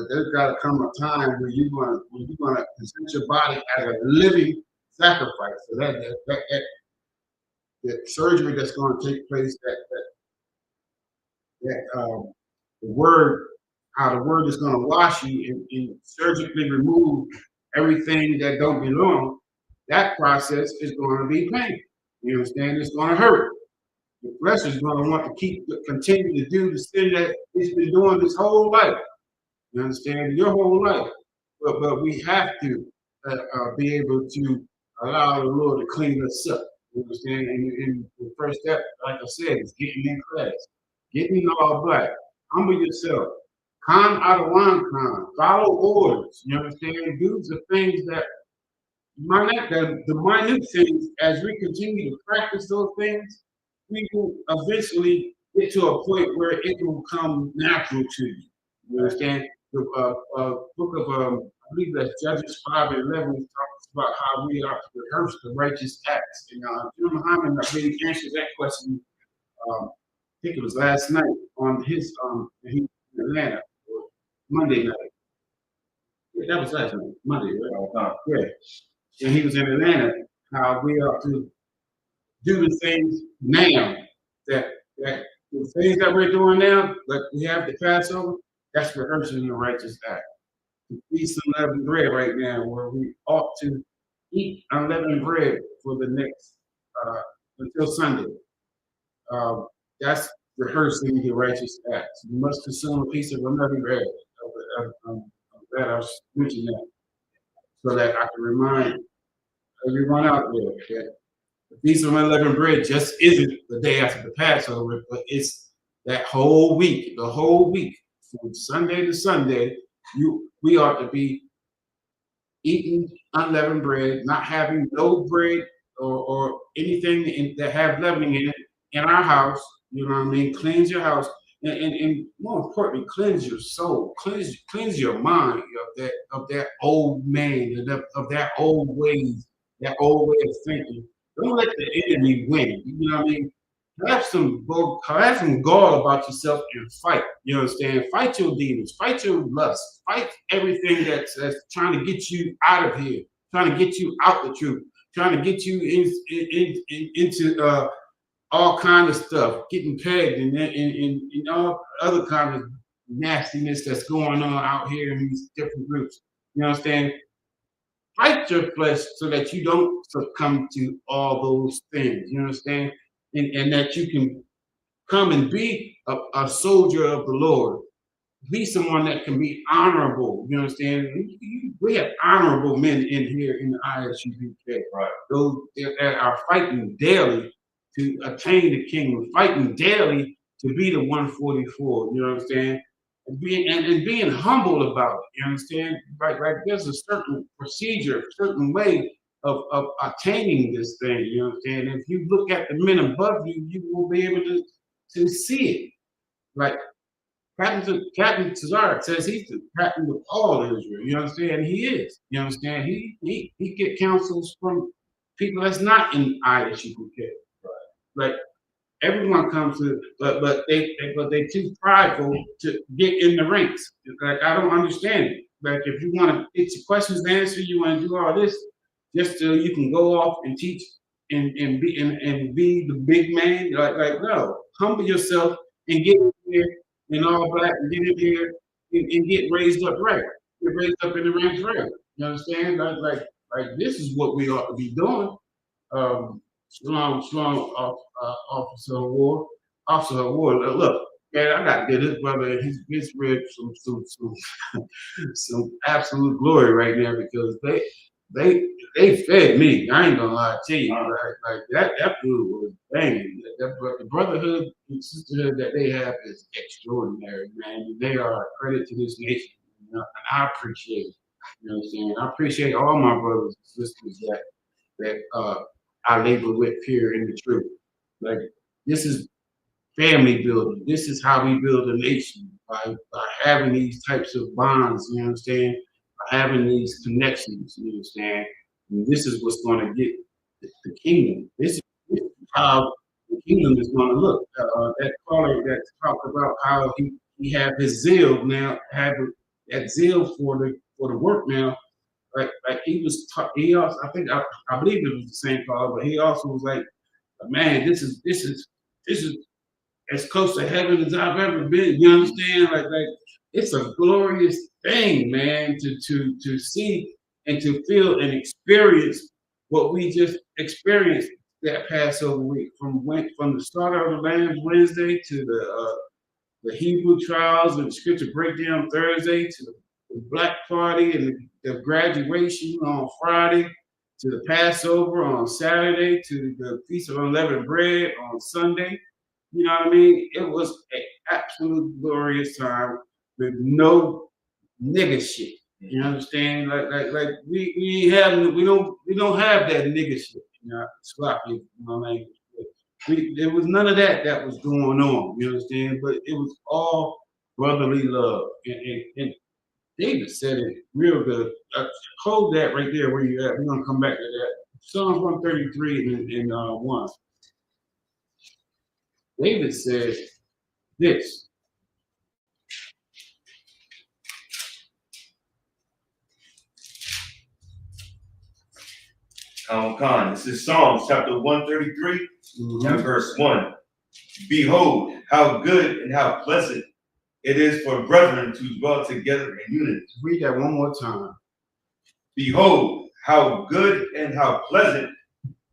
S17: there's got to come a time where you're going to present your body as a living sacrifice. So that surgery that's going to take place, the word is going to wash you and surgically remove everything that don't belong. That process is going to be painful. You understand? It's going to hurt. The flesh is going to want to continue to do the sin that it's been doing this whole life. You understand? Your whole life. But we have to be able to allow the Lord to clean us up. You understand? And the first step, like I said, is getting in class. Getting all black. Humble yourself. Con out of one con. Follow orders. You understand? Do the things that the minute things, as we continue to practice those things, we will eventually get to a point where it will come natural to you. You understand? The book of I believe that's Judges 5:11 talks about how we are to rehearse the righteous acts. And Jim Muhammad, I believe, answered that question. I think it was last night on his he was in Atlanta, Monday night. Yeah, that was last night, Monday, right? Yeah. And he was in Atlanta. How we are to do the things now that the things that we're doing now, like we have the Passover, that's rehearsing the righteous act. To feast some unleavened bread right now, where we ought to eat unleavened bread for the next until Sunday. That's rehearsing the righteous acts. You must consume a piece of unleavened bread. I'm glad I was mentioning that, so that I can remind everyone out there that the Feast of Unleavened Bread just isn't the day after the Passover, but it's that whole week, the whole week, from Sunday to Sunday. We ought to be eating unleavened bread, not having no bread or anything that have leavening in it in our house. You know what I mean? Cleanse your house, and more importantly, cleanse your soul, cleanse your mind of that old man, of that old ways that old way of thinking. Don't let the enemy win. You know what I mean? Have some gall about yourself and fight. You understand? Fight your demons. Fight your lust. Fight everything that's trying to get you out of here. Trying to get you out the truth. Trying to get you into all kind of stuff. Getting pegged and all other kind of nastiness that's going on out here in these different groups. You understand? Fight your flesh so that you don't succumb to all those things. You understand? And that you can come and be a soldier of the Lord. Be someone that can be honorable. You understand? We have honorable men in here in the ISUPK. Right. Those that are fighting daily to attain the kingdom, fighting daily to be the 144. You know what I'm saying? And being humble about it. You understand? Like there's a certain procedure, certain way of attaining this thing. You know what I'm saying? If you look at the men above you, you will be able to see it. Like Captain Tazarek says he's the captain of all Israel. You understand? He is. You understand? He get counsels from people that's not in ISUPK. Right. Like everyone comes to, but they too prideful to get in the ranks. Like I don't understand it. Like if you want to get your questions answered, you want to do all this just so you can go off and teach and be the big man. Like no, humble yourself and get in here and all black and get in here and get raised up right. Get raised up in the ranks right. You understand? Like this is what we ought to be doing. Strong officer of war. Officer of war. Look, man, I got to get his brother and his rib some absolute glory right now because they fed me. I ain't gonna lie to you. Like that food was banging. The brotherhood and sisterhood that they have is extraordinary, man. They are a credit to this nation. You know, and I appreciate it. You know what I'm saying? I appreciate all my brothers and sisters that I labor with here in the truth. Like this is family building. This is how we build a nation by having these types of bonds. You understand? By having these connections. You understand? And this is what's going to get the kingdom. This is how the kingdom is going to look. That caller that talked about how he have his zeal now, have that zeal for the work now. Like he also, I believe it was the same caller, but he also was like, man, this is as close to heaven as I've ever been. You understand? Like it's a glorious thing, man, to see and to feel and experience what we just experienced that Passover week from the start of the Lamb's Wednesday to the Hebrew trials and the scripture breakdown Thursday to the Black Party and the graduation on Friday to the Passover on Saturday to the Feast of Unleavened Bread on Sunday. You know what I mean? It was an absolute glorious time with no nigga shit. You understand? Like we don't have that nigga shit. You know, sloppy, my language. There was none of that was going on. You understand? But it was all brotherly love. And David said it real good. Hold that right there where you're at. We're gonna come back to that. Psalms 133 and 1. David said this.
S11: Khan, this is Psalms chapter 133 and verse 1. Behold, how good and how pleasant it is for brethren to dwell together in unity.
S17: Read that one more time.
S11: Behold, how good and how pleasant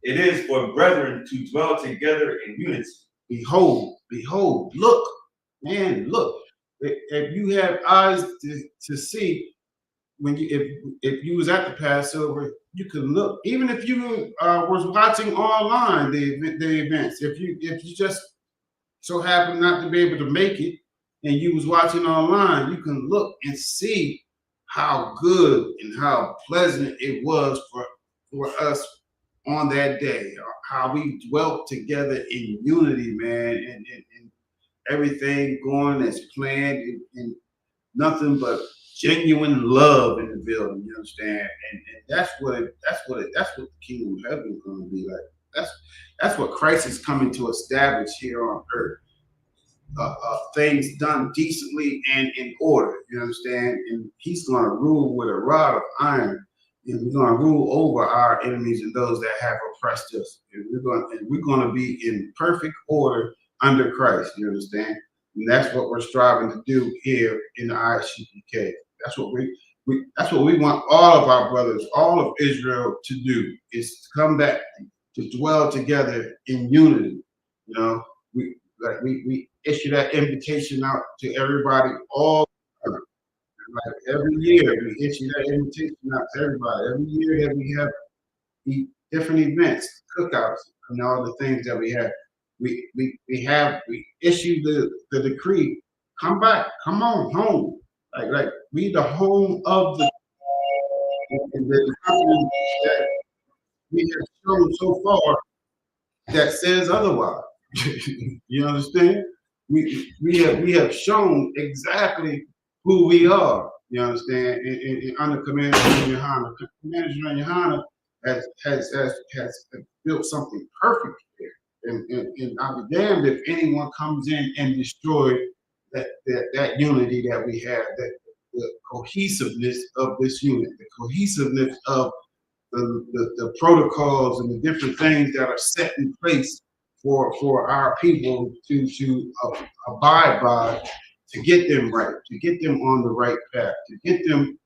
S11: it is for brethren to dwell together in unity.
S17: Behold, look, man, look. If you have eyes to see, when if you was at the Passover, you could look. Even if you was watching online the events, if you just so happen not to be able to make it, and you was watching online, you can look and see how good and how pleasant it was for us on that day, how we dwelt together in unity, man, and everything going as planned and nothing but genuine love in the building. You understand? And that's what the kingdom of heaven is going to be like. That's what Christ is coming to establish here on earth. Things done decently and in order. You understand? And he's going to rule with a rod of iron. And we're going to rule over our enemies and those that have oppressed us. And we're going to be in perfect order under Christ. You understand? And that's what we're striving to do here in the ISUPK. That's what we want all of our brothers, all of Israel to do, is to come back to dwell together in unity. You know, we issue that invitation out to everybody all the time. Like every year, we issue that invitation out to everybody. Every year that we have the different events, cookouts, and all the things that we have, we issue the decree. Come back, come on home. Like we the home of the country that we have shown so far that says otherwise. You understand? We have shown exactly who we are. You understand? And under Commander Johanna, Commander Johanna has built something perfect here. And I'll be damned if anyone comes in and destroy that unity that we have, that the cohesiveness of this unit, the cohesiveness of the protocols and the different things that are set in place for our people to abide by, to get them right, to get them on the right path, to get them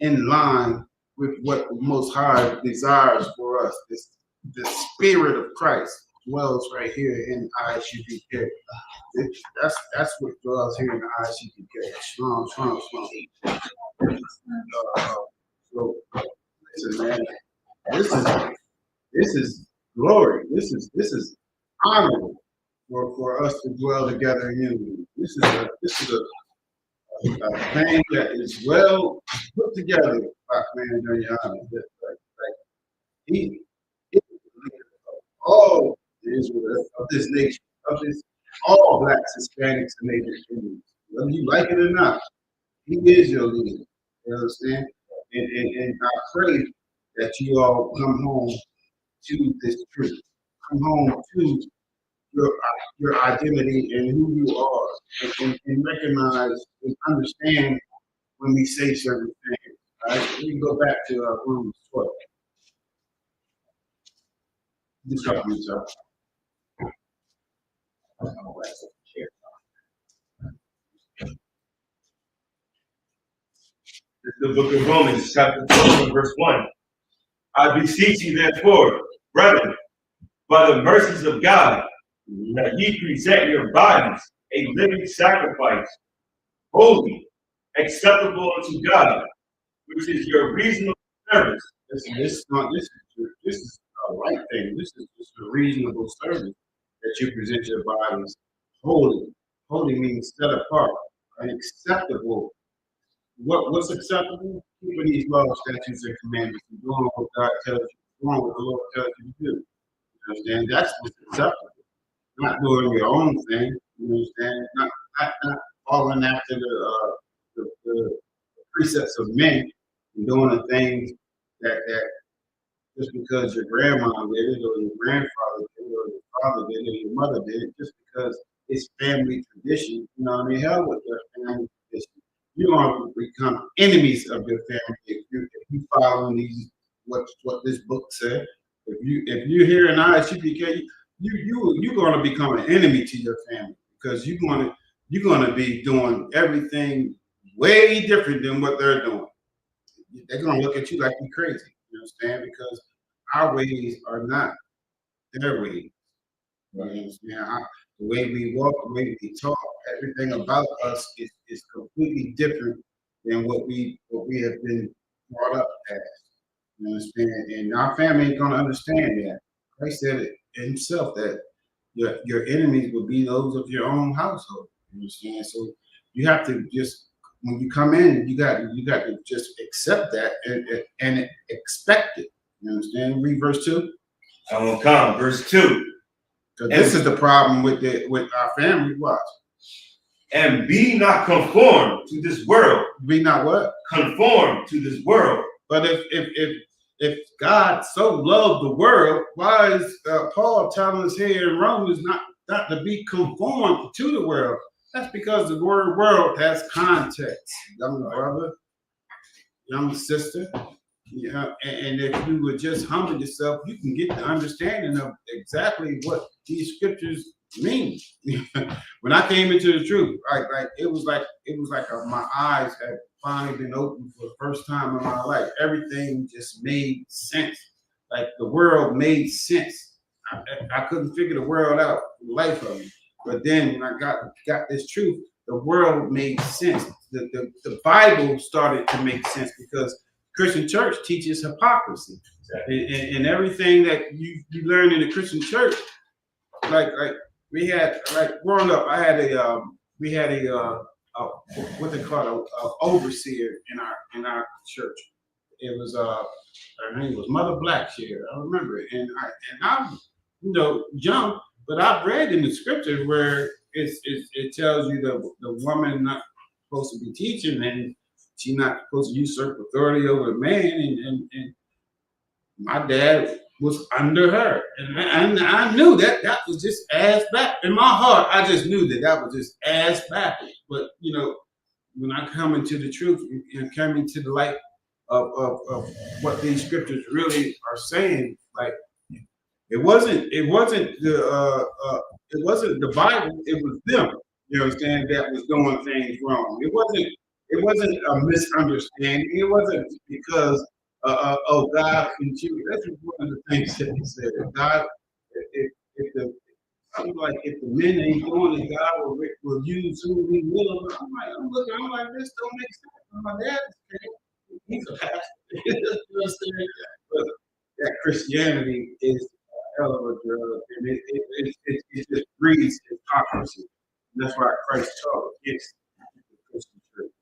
S17: in line with what the Most High desires for us. The Spirit of Christ dwells right here in ISUPK. That's what dwells here in the ISUPK. Strong. So listen, man, this is glory. This is honorable for us to dwell together in unity. This is a thing that is well put together by man Johanna. He all Israel of this nation, of this all blacks, Hispanics, and Native Indians. Whether you like it or not, he is your leader. You understand? And I pray that you all come home to this truth. Come home to your identity and who you are, and recognize and understand when we say certain things. All right? We can go back to Romans 12. This is
S11: the book of Romans, chapter 12, verse 1. I beseech you, therefore, brethren, by the mercies of God, that ye present your bodies a living sacrifice, holy, acceptable unto God, which is your reasonable service.
S17: This is a right thing. This is just a reasonable service that you present your bodies holy. Holy means set apart, and acceptable. What's acceptable? Keeping these laws, statutes, and commandments, and doing what God tells you, doing what the Lord tells you to do. You understand? That's what's acceptable. Not doing your own thing. You understand? Not following after the precepts of men and doing the things that just because your grandma did it, or your grandfather did it, or your father did it, or your mother did it, just because it's family tradition. You know what I mean? Hell with your family tradition. You're going to become enemies of your family if you following these what this book said. If you're here in ISUPK, you're going to become an enemy to your family, because you're going to be doing everything way different than what they're doing. They're going to look at you like you're crazy. You understand? Because our ways are not their ways. You understand? The way we walk, the way we talk, everything about us is completely different than what we have been brought up as. You understand? And our family ain't gonna understand that. Christ said it himself that your enemies will be those of your own household. You understand? So you have to just, when you come in, you got to just accept that and expect it. You understand? Read verse 2.
S11: I will come, verse 2.
S17: Because this is the problem with our family. Watch.
S11: And be not conformed to this world.
S17: Be not what?
S11: Conformed to this world.
S17: But if God so loved the world, why is Paul telling us here in Romans not to be conformed to the world? That's because the word world has context, young brother, young sister. Yeah, and if you would just humble yourself, you can get the understanding of exactly what these scriptures mean. When I came into the truth, it was like my eyes had finally been opened for the first time in my life. Everything just made sense. Like the world made sense. I couldn't figure the world out for the life of me. But then when I got this truth, the world made sense. The Bible started to make sense because Christian church teaches hypocrisy, and everything that you learn in the Christian church, like we had, like growing up, we had a what they call a overseer in our church. It was her name was Mother Blackshear. I remember it, and I'm young, but I've read in the scriptures where it tells you the woman not supposed to be teaching and she's not supposed to usurp authority over a man, and my dad was under her, and I knew that was just ass back. In my heart, I just knew that was just ass back. But when I come into the truth and come into the light of what these scriptures really are saying, like it wasn't the Bible, it was them. You understand, that was doing things wrong. It wasn't a misunderstanding. It wasn't because God and you. That's one of the things that he said. God, if the men ain't doing it, God will use who he will. I'm like, this don't make sense. My dad he's a pastor. You understand? But that Christianity is a hell of a drug, and it just breeds hypocrisy. And that's why Christ taught against the Christian church.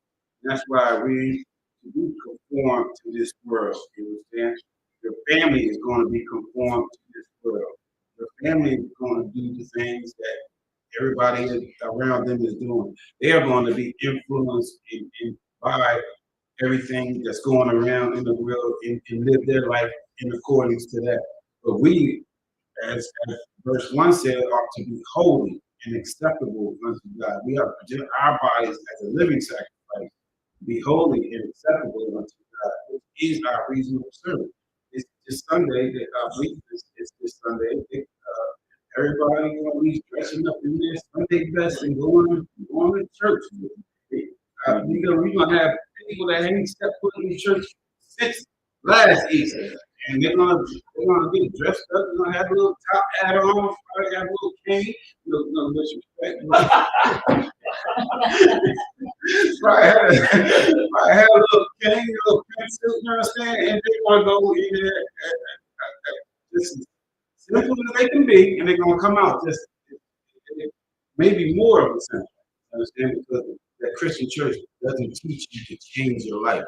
S17: That's why we conform to this world. You understand? Your family is going to be conformed to this world. Your family is going to do the things that everybody around them is doing. They are going to be influenced by everything that's going around in the world and live their life in accordance to that. But we, as verse 1 said, ought to be holy and acceptable unto God. We are to present our bodies as a living sacrifice, be holy and acceptable unto God, which is our reasonable service. It's this Sunday that I believe it's this Sunday. Everybody at least dressing up in their Sunday best and going to church. We're gonna have people that ain't stepped foot in the church since last Easter, and they're gonna get dressed up. They're gonna have a little top hat on, probably have a little cane. No disrespect. Probably have a little cane, a little pantsuit. You know what I'm saying? And they want to go in there just as simple as they can be, and they're gonna come out just maybe more of the same. Understand? Because that Christian church doesn't teach you to change your life.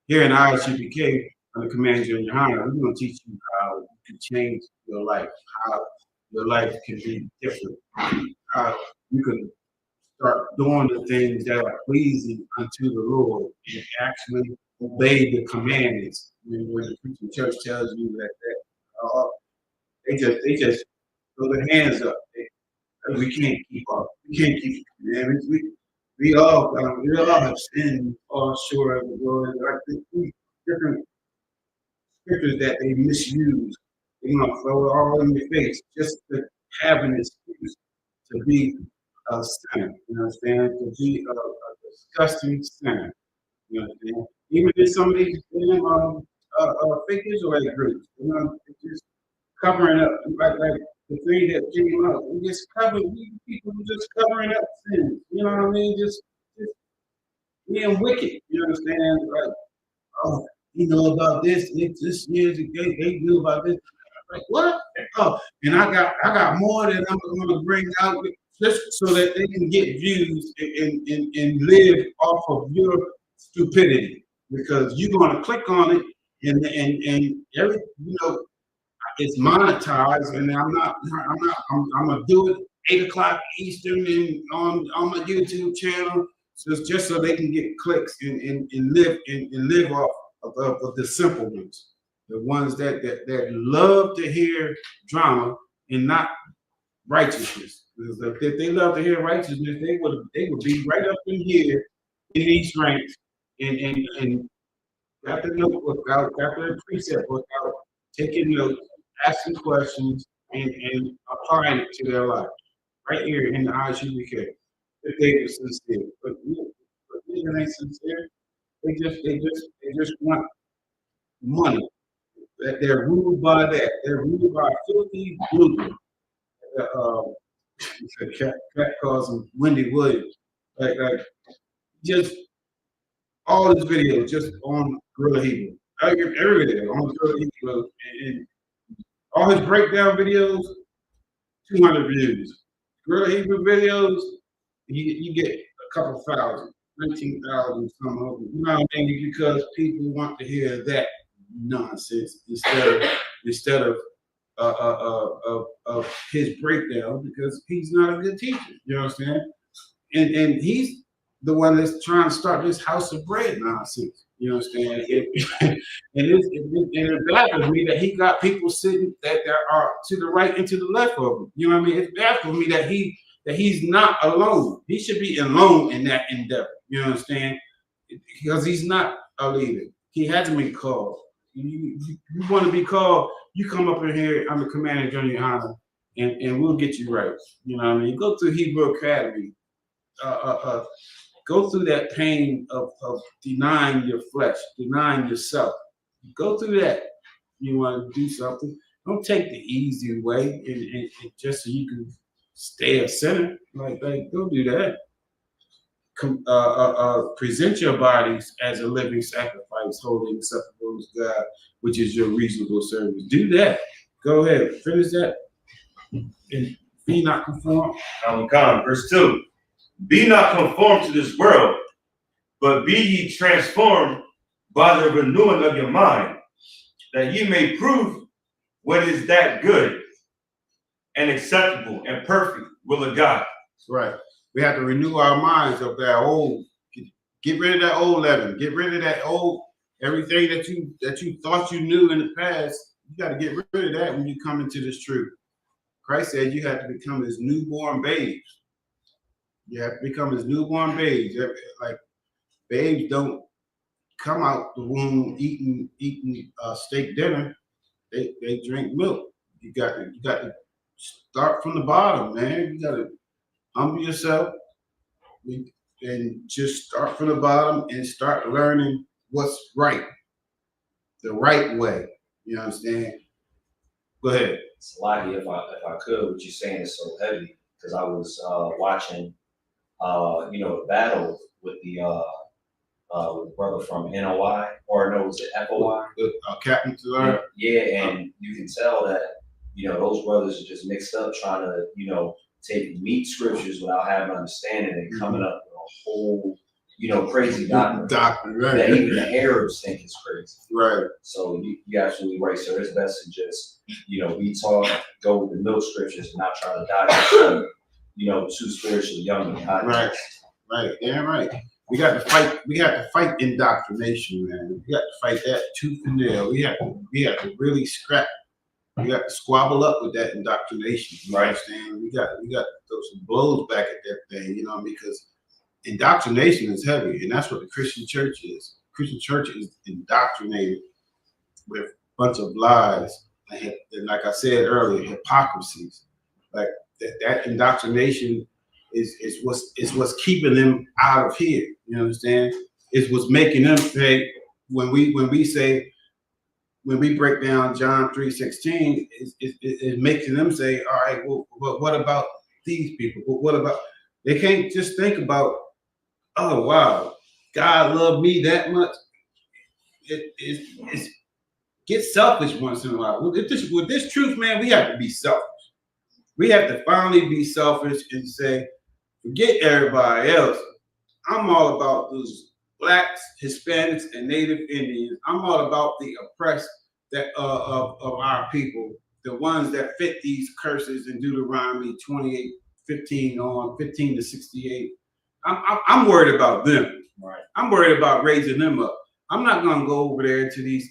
S17: Here in ISUPK, under Command Junior Johanna, we're going to teach you how you can change your life, how your life can be different, how you can start doing the things that are pleasing unto the Lord and actually obey the commandments. When the Christian church tells you that they just throw their hands up. We can't keep up. We can't keep the commandments. We all have sinned, all short of the glory. Like these different scriptures that they misuse, they're gonna throw it all in your face just to have an excuse to be a sinner. You understand? To be a disgusting sinner. You understand? Even in some of these fake Israelite groups, it's just covering up like the thing that came out. We people just covering up sins. You know what I mean? Just being wicked. You understand? Like, oh, you know about this years ago, they knew about this. Like, what? Oh, and I got more that I'm going to bring out just so that they can get views and live off of your stupidity, because you're going to click on it and every it's monetized, and I'm gonna do it 8 o'clock Eastern and on my YouTube channel, just so they can get clicks and live off of the simple ones, the ones that love to hear drama and not righteousness. Because if they love to hear righteousness, they would be right up in here in these ranks and got the notebook out, got the precept book out, taking notes, asking questions, and applying it to their life right here in the ISUPK. If they were sincere, but niggas ain't sincere. They just want money. That they're ruled by that. They're ruled by filthy blueprint. Cat calls him Wendy Williams. Like just all his videos just on Gorilla Hebrew. Every video on Gorilla Hebrew, and all his breakdown videos, 200 views. Gorilla Hebrew videos, you get a couple thousand, 19,000, some of them. You know what I mean? Because people want to hear that nonsense instead of his breakdown, because he's not a good teacher. You understand? And he's the one that's trying to start this house of bread nonsense. You understand? It baffles me that he got people sitting that are to the right and to the left of him. You know what I mean? It baffles me that he's not alone. He should be alone in that endeavor. You understand? Because he's not a leader. He hasn't been called. You want to be called, you come up in here, I'm the commander of Junior Honor, and we'll get you right. You know what I mean? Go through Hebrew Academy. Go through that pain of denying your flesh, denying yourself. Go through that. You want to do something. Don't take the easy way and just so you can stay a sinner. Like don't do that. Present your bodies as a living sacrifice, holy and acceptable to God, which is your reasonable service. Do that. Go ahead. Finish that. And be not conformed.
S11: Verse 2. Be not conformed to this world, but be ye transformed by the renewing of your mind, that ye may prove what is that good and acceptable and perfect will of God.
S17: That's right. We have to renew our minds of that old. Get rid of that old leaven. Get rid of that old everything that you thought you knew in the past. You got to get rid of that when you come into this truth. Christ said you have to become as newborn babes. You have to become as newborn babes. Like babes don't come out the womb eating steak dinner. They drink milk. You got to start from the bottom, man. You got to humble yourself and just start from the bottom and start learning what's right, the right way. You understand? Go ahead.
S18: Slacky, if I could, what you're saying is so heavy, because I was watching, the battle with the brother from NOI, or no, was it FOI?
S17: Captain Taylor.
S18: Yeah, and you can tell that, those brothers are just mixed up trying to, take meat scriptures without having understanding and coming up with a whole, crazy doctrine
S17: right.
S18: That even the Arabs think is crazy.
S17: Right.
S18: So you're absolutely right, sir. It's best to just, be taught, go with the milk scriptures and not try to digest, too spiritually young and high.
S17: Right. Yeah, right. We got to fight. We have to fight indoctrination, man. We got to fight that tooth and nail. We have to really scrap. We got to squabble up with that indoctrination. You understand? We got to throw some blows back at that thing, because indoctrination is heavy, and that's what the Christian church is. Christian church is indoctrinated with a bunch of lies, and like I said earlier, hypocrisies. Like that indoctrination is what's keeping them out of here. You understand? It's what's making them say when we break down John 3:16, it makes them say, all right, well, what about these people? What about, they can't just think about, oh, wow, God loved me that much. It's get selfish once in a while. With this truth, man, we have to be selfish. We have to finally be selfish and say, forget everybody else. I'm all about those Blacks, Hispanics, and Native Indians. I'm all about the oppressed of our people, the ones that fit these curses in Deuteronomy 28, 15 to 68. I'm worried about them.
S18: Right.
S17: I'm worried about raising them up. I'm not gonna go over there to these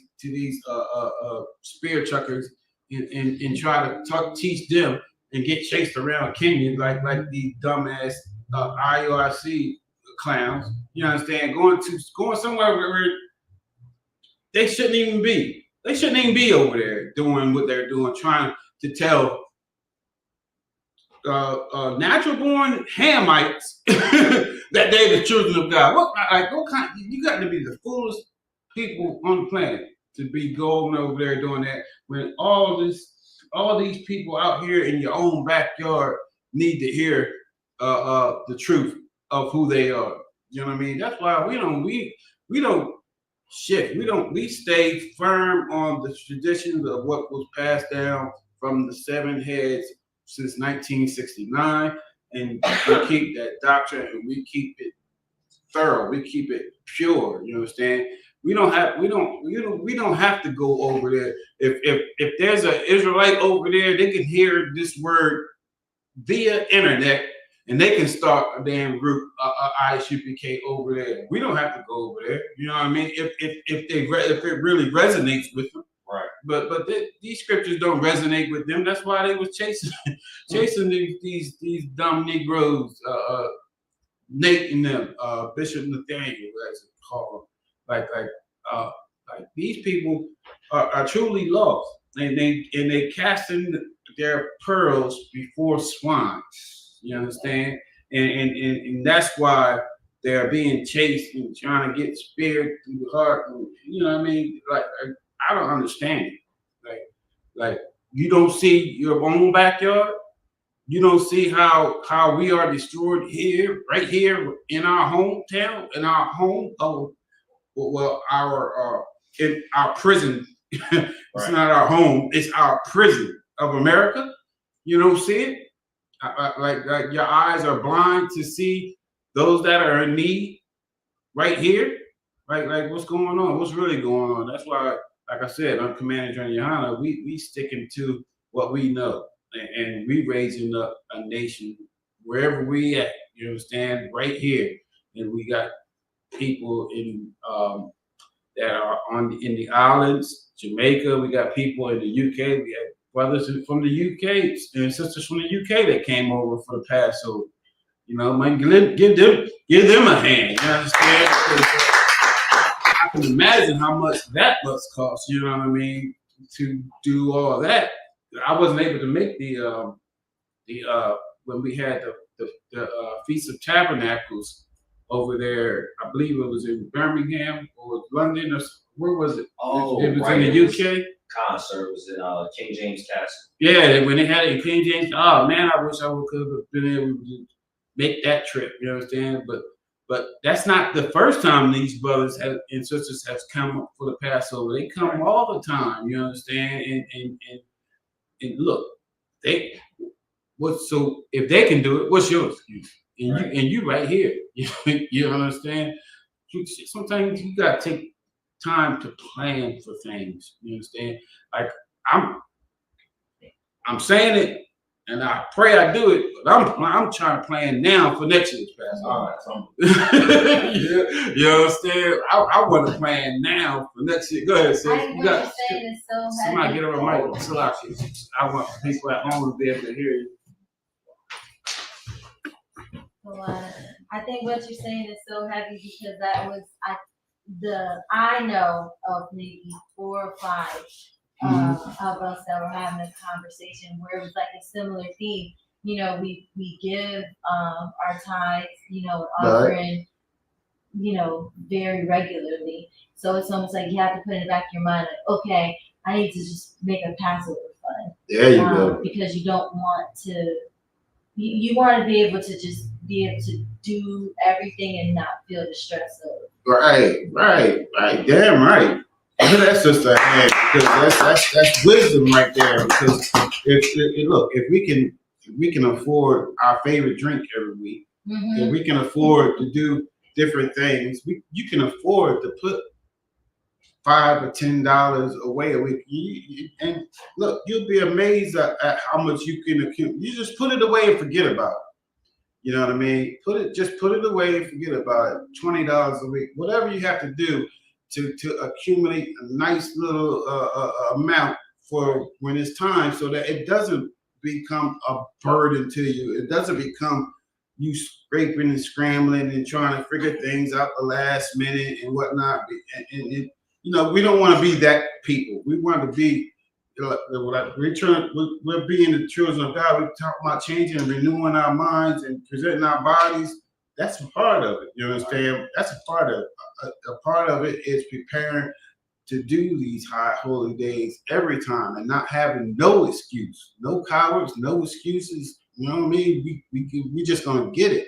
S17: spear chuckers and try to teach them and get chased around Kenya like these dumbass IORC clowns. You understand? Going somewhere where they shouldn't even be. They shouldn't even be over there doing what they're doing, trying to tell natural born Hamites that they're the children of God. What kind? You got to be the foolish people on the planet to be going over there doing that when all these people out here in your own backyard need to hear the truth of who they are. You know what I mean? That's why we don't shift. We stay firm on the traditions of what was passed down from the seven heads since 1969, and we keep that doctrine and we keep it thorough. We keep it pure. You understand? We don't have to go over there. If there's an Israelite over there, they can hear this word via internet, and they can start a damn group, ISUPK over there. We don't have to go over there. You know what I mean? If it really resonates with them.
S18: Right.
S17: But these scriptures don't resonate with them. That's why they was chasing these dumb Negroes, Nate and them, Bishop Nathaniel, as it's called. Like these people are truly lost, and they casting their pearls before swine. You understand? And that's why they're being chased and trying to get speared through the heart. And, you know what I mean? Like I don't understand it. Like you don't see your own backyard. You don't see how we are destroyed here, right here in our hometown, in our home. Well, in our prison. It's not our home. It's our prison of America. You don't see it. Like your eyes are blind to see those that are in need right here. Like what's going on? What's really going on? That's why, like I said, I'm Commander General Yohana. We sticking to what we know, and we raising up a nation wherever we at. You understand? Right here, and we got people in that are in the islands, Jamaica. We got people in the UK. We have brothers from the UK and sisters from the UK that came over for the Passover. You know, man, give them a hand. You understand? I can imagine how much that must cost. You know what I mean? To do all that. I wasn't able to make the when we had the Feast of Tabernacles over there. I believe it was in Birmingham or London, or where was it?
S18: Oh,
S17: it was
S18: right.
S17: In the UK.
S18: Concert was in King James Castle.
S17: Yeah, when they had it in King James. Oh man, I wish I could have been able to make that trip. You understand? But that's not the first time these brothers and sisters have come up for the Passover. They come all the time. You understand? And look, so if they can do it, what's your excuse? And you right here. You understand? Sometimes you gotta take time to plan for things. You understand? Like I'm saying it, and I pray I do it, but I'm trying to plan now for next year's Passover. You understand? I want to plan now for next year. Go ahead, sis. You got somebody get over my mic. I want people at home to be able to hear you.
S19: I think what you're saying is so heavy because that was I know of maybe 4 or 5 of us that were having a conversation where it was like a similar theme. You know, we give our tithes, you know, offering, you know, very regularly. So it's almost like you have to put in the back of your mind, like, okay, I need to just make a Passover fund.
S17: There you go.
S19: Because you don't want to. You want to be able to just be able to do everything and not feel the stress of. Right.
S17: Damn right. Look at that sister hand, because that's wisdom right there. Because if we can afford our favorite drink every week, if we can afford to do different things, you can afford to put $5 or $10 away a week. And look, you'll be amazed at how much you can accumulate. You just put it away and forget about it. You know what I mean? Just put it away and forget about it. $20 a week, whatever you have to do to accumulate a nice little amount for when it's time, so that it doesn't become a burden to you. It doesn't become you scraping and scrambling and trying to figure things out the last minute and whatnot. And we don't want to be that people. We want to be. We're being the children of God. We talk about changing and renewing our minds and presenting our bodies. That's a part of it. You understand? That's a part of it. A part of it is preparing to do these high holy days every time and not having no excuse, no cowards, no excuses. You know what I mean? We just gonna get it,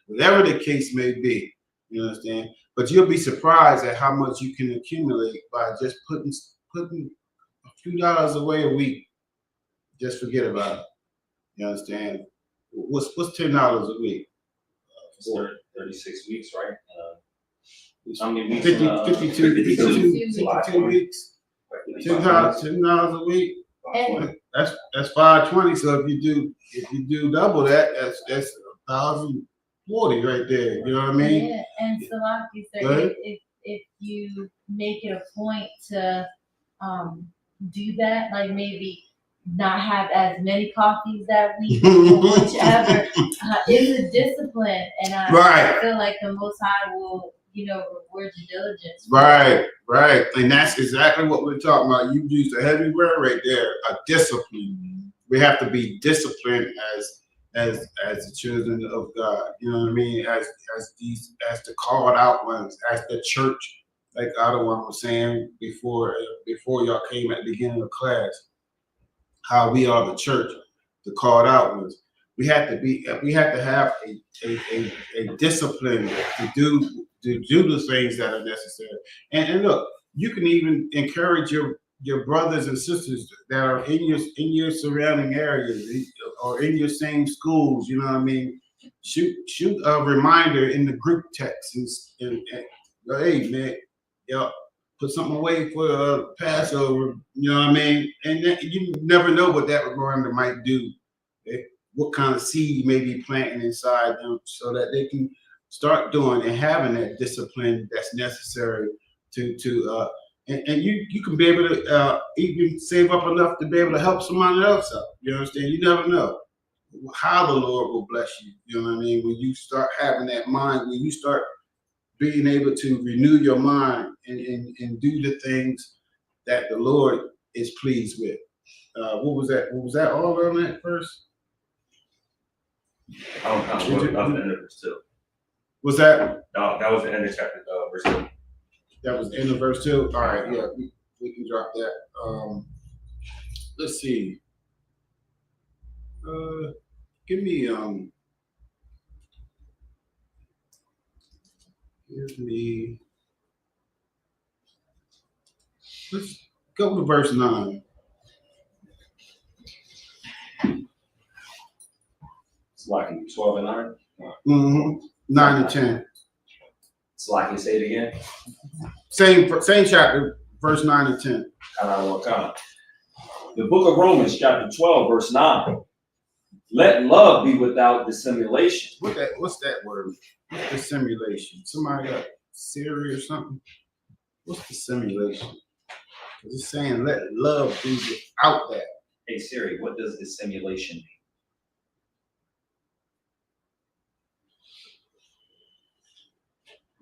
S17: whatever the case may be. You understand? But you'll be surprised at how much you can accumulate by just putting a few dollars away a week. Just forget about it. You understand? What's $10 a week?
S18: 36 weeks, right? How many weeks?
S17: 52 weeks. $10 a week. That's 520. So if you do double that, that's 1,040 right there. You know what I mean?
S19: Yeah. And so like you said, if you make it a point to do that, like maybe not have as many coffees that week, whichever, is a discipline, and I feel like the Most High will, reward your diligence.
S17: Right, and that's exactly what we're talking about. You used a heavy word right there, a discipline. We have to be disciplined as the children of God. You know what I mean? As the called out ones, as the church, like Ottawa was saying before y'all came at the beginning of class. How we are the church, the called out ones. We have to have a discipline to do the things that are necessary. And look, you can even encourage your brothers and sisters that are in your surrounding areas or in your same schools. You know what I mean? Shoot a reminder in the group text and hey man, put something away for Passover, you know what I mean? And you never know what that reminder might do, what kind of seed you may be planting inside them, so that they can start doing and having that discipline that's necessary and you can be able to even save up enough to be able to help somebody else out. You understand? You never know how the Lord will bless you. You know what I mean? When you start having that mind, when you start being able to renew your mind and do the things that the Lord is pleased with. What was that? What was that all on that first?
S18: I don't know. That was the end of verse 2.
S17: Was that?
S18: No, that was the end of chapter verse 2.
S17: That was the end of verse 2? All right, yeah, we can drop that. Let's see. Give me let's go to verse 9.
S18: It's like 12 and 9?
S17: Mm-hmm. 9 and 10.
S18: It's like you say it again?
S17: Same chapter, verse 9 and 10.
S18: The book of Romans, chapter 12, verse 9. Let love be without dissimulation.
S17: What's that word? Dissimulation. Somebody got Siri or something? What's dissimulation? Because it's saying let love be without that.
S18: Hey Siri, what does dissimulation mean?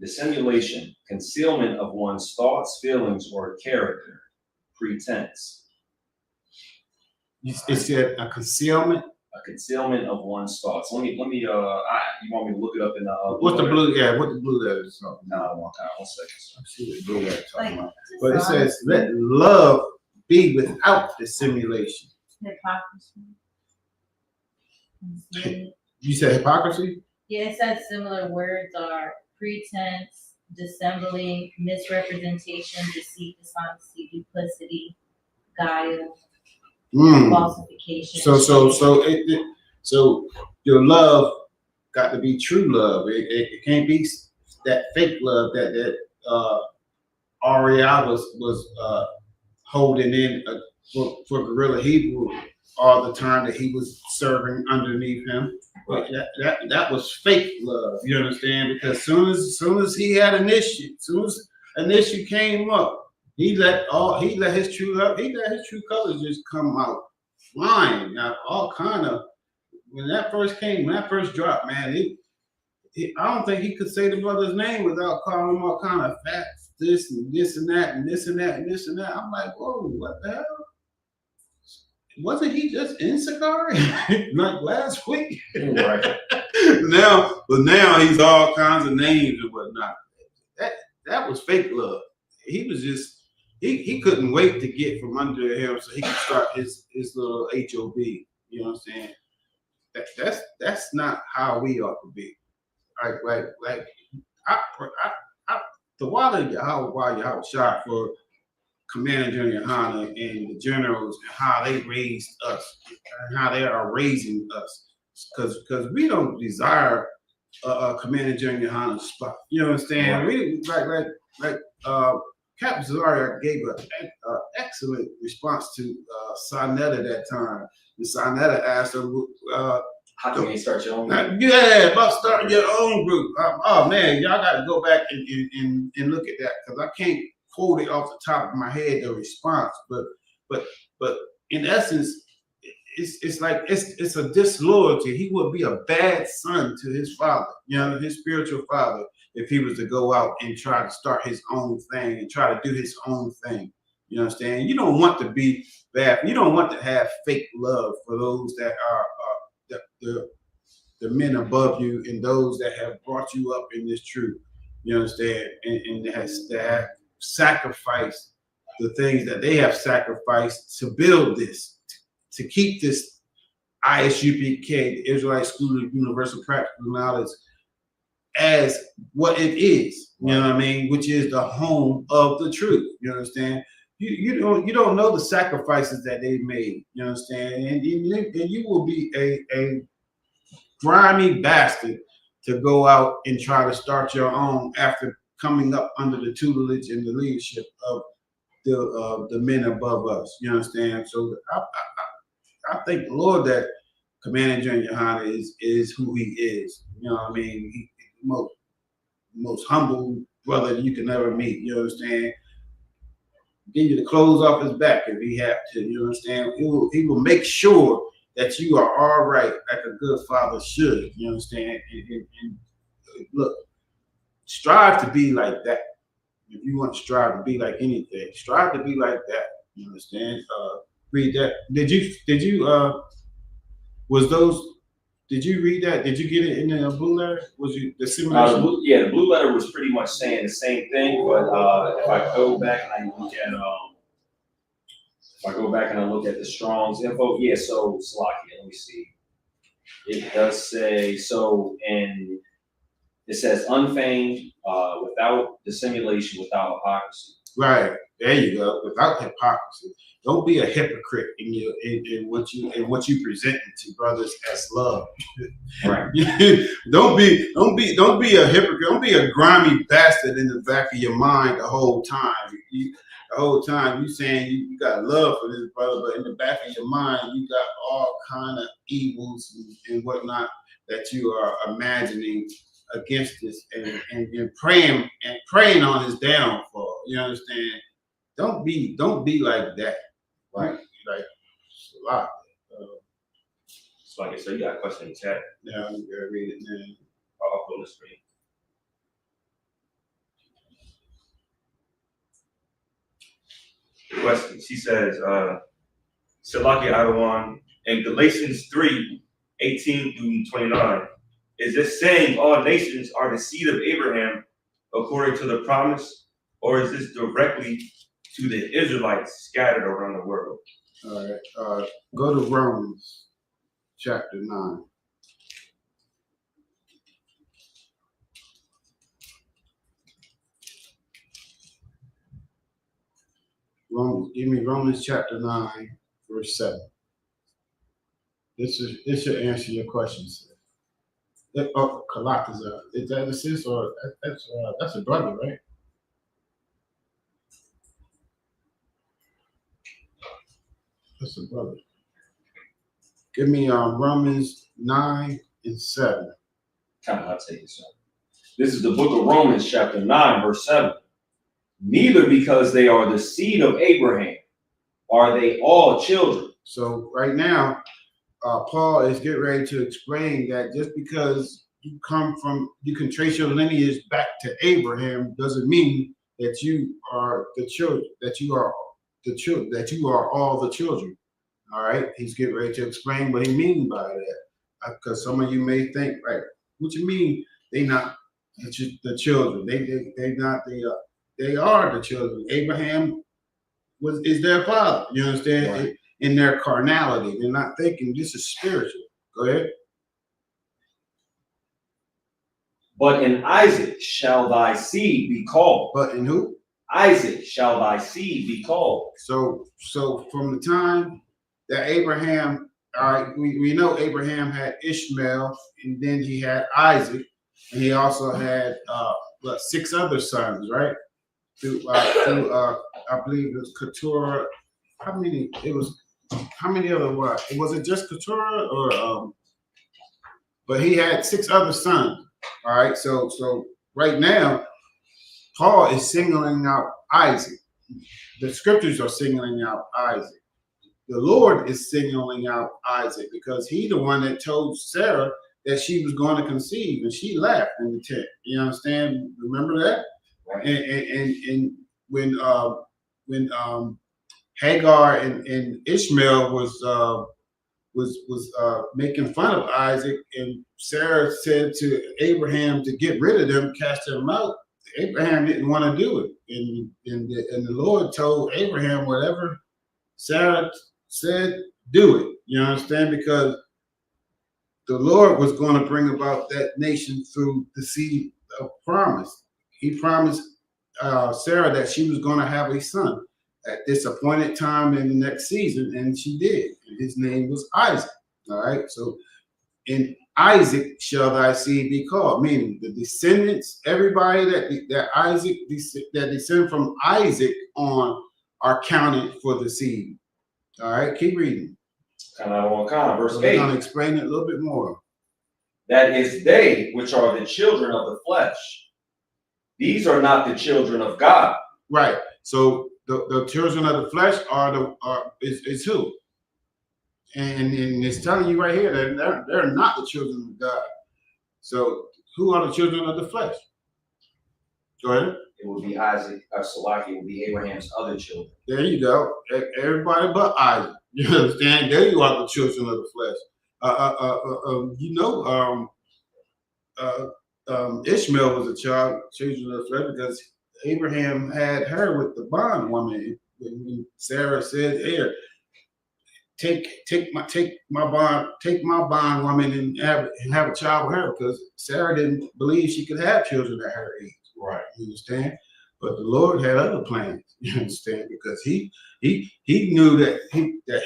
S18: Dissimulation, concealment of one's thoughts, feelings, or character. Pretense.
S17: It said a concealment?
S18: A concealment of one's thoughts. Let me. You want me to look it up in the?
S17: What's the blue? Yeah, what the blue letter is?
S18: No, one second.
S17: Let's see what the blue letter is talking about. But it says, "Let love be without dissimulation."
S19: Hypocrisy.
S17: You said hypocrisy?
S19: Yeah, it says similar words are pretense, dissembling, misrepresentation, deceit, dishonesty, duplicity, guile. Falsification.
S17: So your love got to be true love. It can't be that fake love that Ariel was holding in for Gorilla Hebrew all the time that he was serving underneath him. But that was fake love, you understand? Because soon as he had an issue, soon as an issue came up, he let his true colors just come out flying. Now all kind of when that first dropped, man, I don't think he could say the brother's name without calling him all kind of facts, this and this and that and this and that and this and that. I'm like, whoa, what the hell? Wasn't he just in Sakari like last week?
S18: Right.
S17: now he's all kinds of names and whatnot. That was fake love. He was just he couldn't wait to get from under him so he could start his little HOB. You know what I'm saying? That's not how we ought to be. Like the Walla Yahweh shot for Commander General Hanna and the generals and how they raised us and how they are raising us, because we don't desire Commander General Hanna's spot. You know what I'm saying?
S18: Right.
S17: We Captain Zaria gave an excellent response to Sinetta that time. And Sinetta asked him,
S18: how can you start your own group?
S17: Yeah, about starting your own group. Oh man, y'all got to go back and look at that, because I can't quote it off the top of my head, the response, but in essence, it's like it's a disloyalty. He would be a bad son to his father, you know, his spiritual father, if he was to go out and try to start his own thing and try to do his own thing. You understand? You don't want to be bad. You don't want to have fake love for those that are the men above you and those that have brought you up in this truth. You understand? And that have sacrificed the things that they have sacrificed to build this, to keep this ISUPK, the Israelite School of Universal Practical Knowledge, as what it is. You know what I mean? Which is the home of the truth. You understand? You don't know the sacrifices that they made. You understand? And you will be a grimy bastard to go out and try to start your own after coming up under the tutelage and the leadership of the men above us. You understand? So I thank the Lord that Commander General Yohana is who he is. You know what I mean? He's the most humble brother you can ever meet. You understand? Give you the clothes off his back if he have to. You understand? He will make sure that you are all right, like a good father should. You understand? And look, strive to be like that. If you want to strive to be like anything, strive to be like that. You understand? Read that. Did you did you read that? Did you get it in the blue letter? Was you the simulation?
S18: The blue letter was pretty much saying the same thing, but if I go back and I look at the Strong's info, so Slakia, let me see. It does say so, and it says unfeigned, without dissimulation, without hypocrisy.
S17: Right. There you go. Without hypocrisy. Don't be a hypocrite in what you present to brothers as love.
S18: Right.
S17: Don't be a hypocrite. Don't be a grimy bastard in the back of your mind the whole time. The whole time you saying you got love for this brother, but in the back of your mind you got all kind of evils and whatnot that you are imagining against this and praying on his downfall. You understand? Don't be like that.
S18: Right.
S17: Like it's a lot.
S18: So I guess so you got a question in the chat.
S17: Yeah, I'm gonna read it now.
S18: I'll pull the screen. Question. She says, Salaki Adawan, in Galatians 3:18-29, is this saying all nations are the seed of Abraham according to the promise, or is this directly to the Israelites scattered around the world?
S17: All right. Go to Romans chapter 9. Give me Romans chapter 9, verse 7. This should answer your questions. Kalak is that a sis or that's a brother, right? Listen, brother. Give me Romans 9 and 7.
S18: I'll take it, sir. This is the book of Romans, chapter 9, verse 7. Neither because they are the seed of Abraham are they all children.
S17: So right now, Paul is getting ready to explain that just because you can trace your lineage back to Abraham doesn't mean that you are the children, that you are all the children. All right, he's getting ready to explain what he means by that, because some of you may think, right, what you mean they not the children? They are the children. Abraham is their father. You understand?
S18: Right.
S17: In their carnality, they're not thinking this is spiritual. Go ahead.
S18: But in Isaac shall thy seed be called.
S17: But in who?
S18: Isaac shall thy seed be called.
S17: So from the time that Abraham, all right, we know Abraham had Ishmael, and then he had Isaac, and he also had 6 other sons, right? Through I believe it was Keturah. How many other what? Was it just Keturah or but he had 6 other sons. All right, so right now, Paul is singling out Isaac. The scriptures are singling out Isaac. The Lord is singling out Isaac because he's the one that told Sarah that she was going to conceive, and she laughed in the tent. You understand? Remember that?
S18: Right.
S17: And when Hagar and Ishmael was making fun of Isaac, and Sarah said to Abraham to get rid of them, cast them out. Abraham didn't want to do it, and the Lord told Abraham, whatever Sarah said, do it. You understand? Because the Lord was going to bring about that nation through the seed of promise. He promised Sarah that she was going to have a son at this appointed time in the next season, and she did. His name was Isaac. All right. So in Isaac shall thy seed be called, meaning the descendants, everybody that descend from Isaac on are counted for the seed. All right, keep reading.
S18: Verse 8.
S17: We're going to explain it a little bit more.
S18: That is they which are the children of the flesh. These are not the children of God.
S17: Right. So the children of the flesh is who? And it's telling you right here that they're not the children of God. So who are the children of the flesh? Go ahead.
S18: It will be Isaac, Salaki, it will be Abraham's other children.
S17: There you go. Everybody but Isaac. You understand? There you are, the children of the flesh. Ishmael was a children of the flesh because Abraham had her with the bondwoman. When Sarah said, "Here, take my bondwoman and have a child with her," because Sarah didn't believe she could have children at her age.
S18: Right.
S17: You understand? But the Lord had other plans. You understand? Because he knew that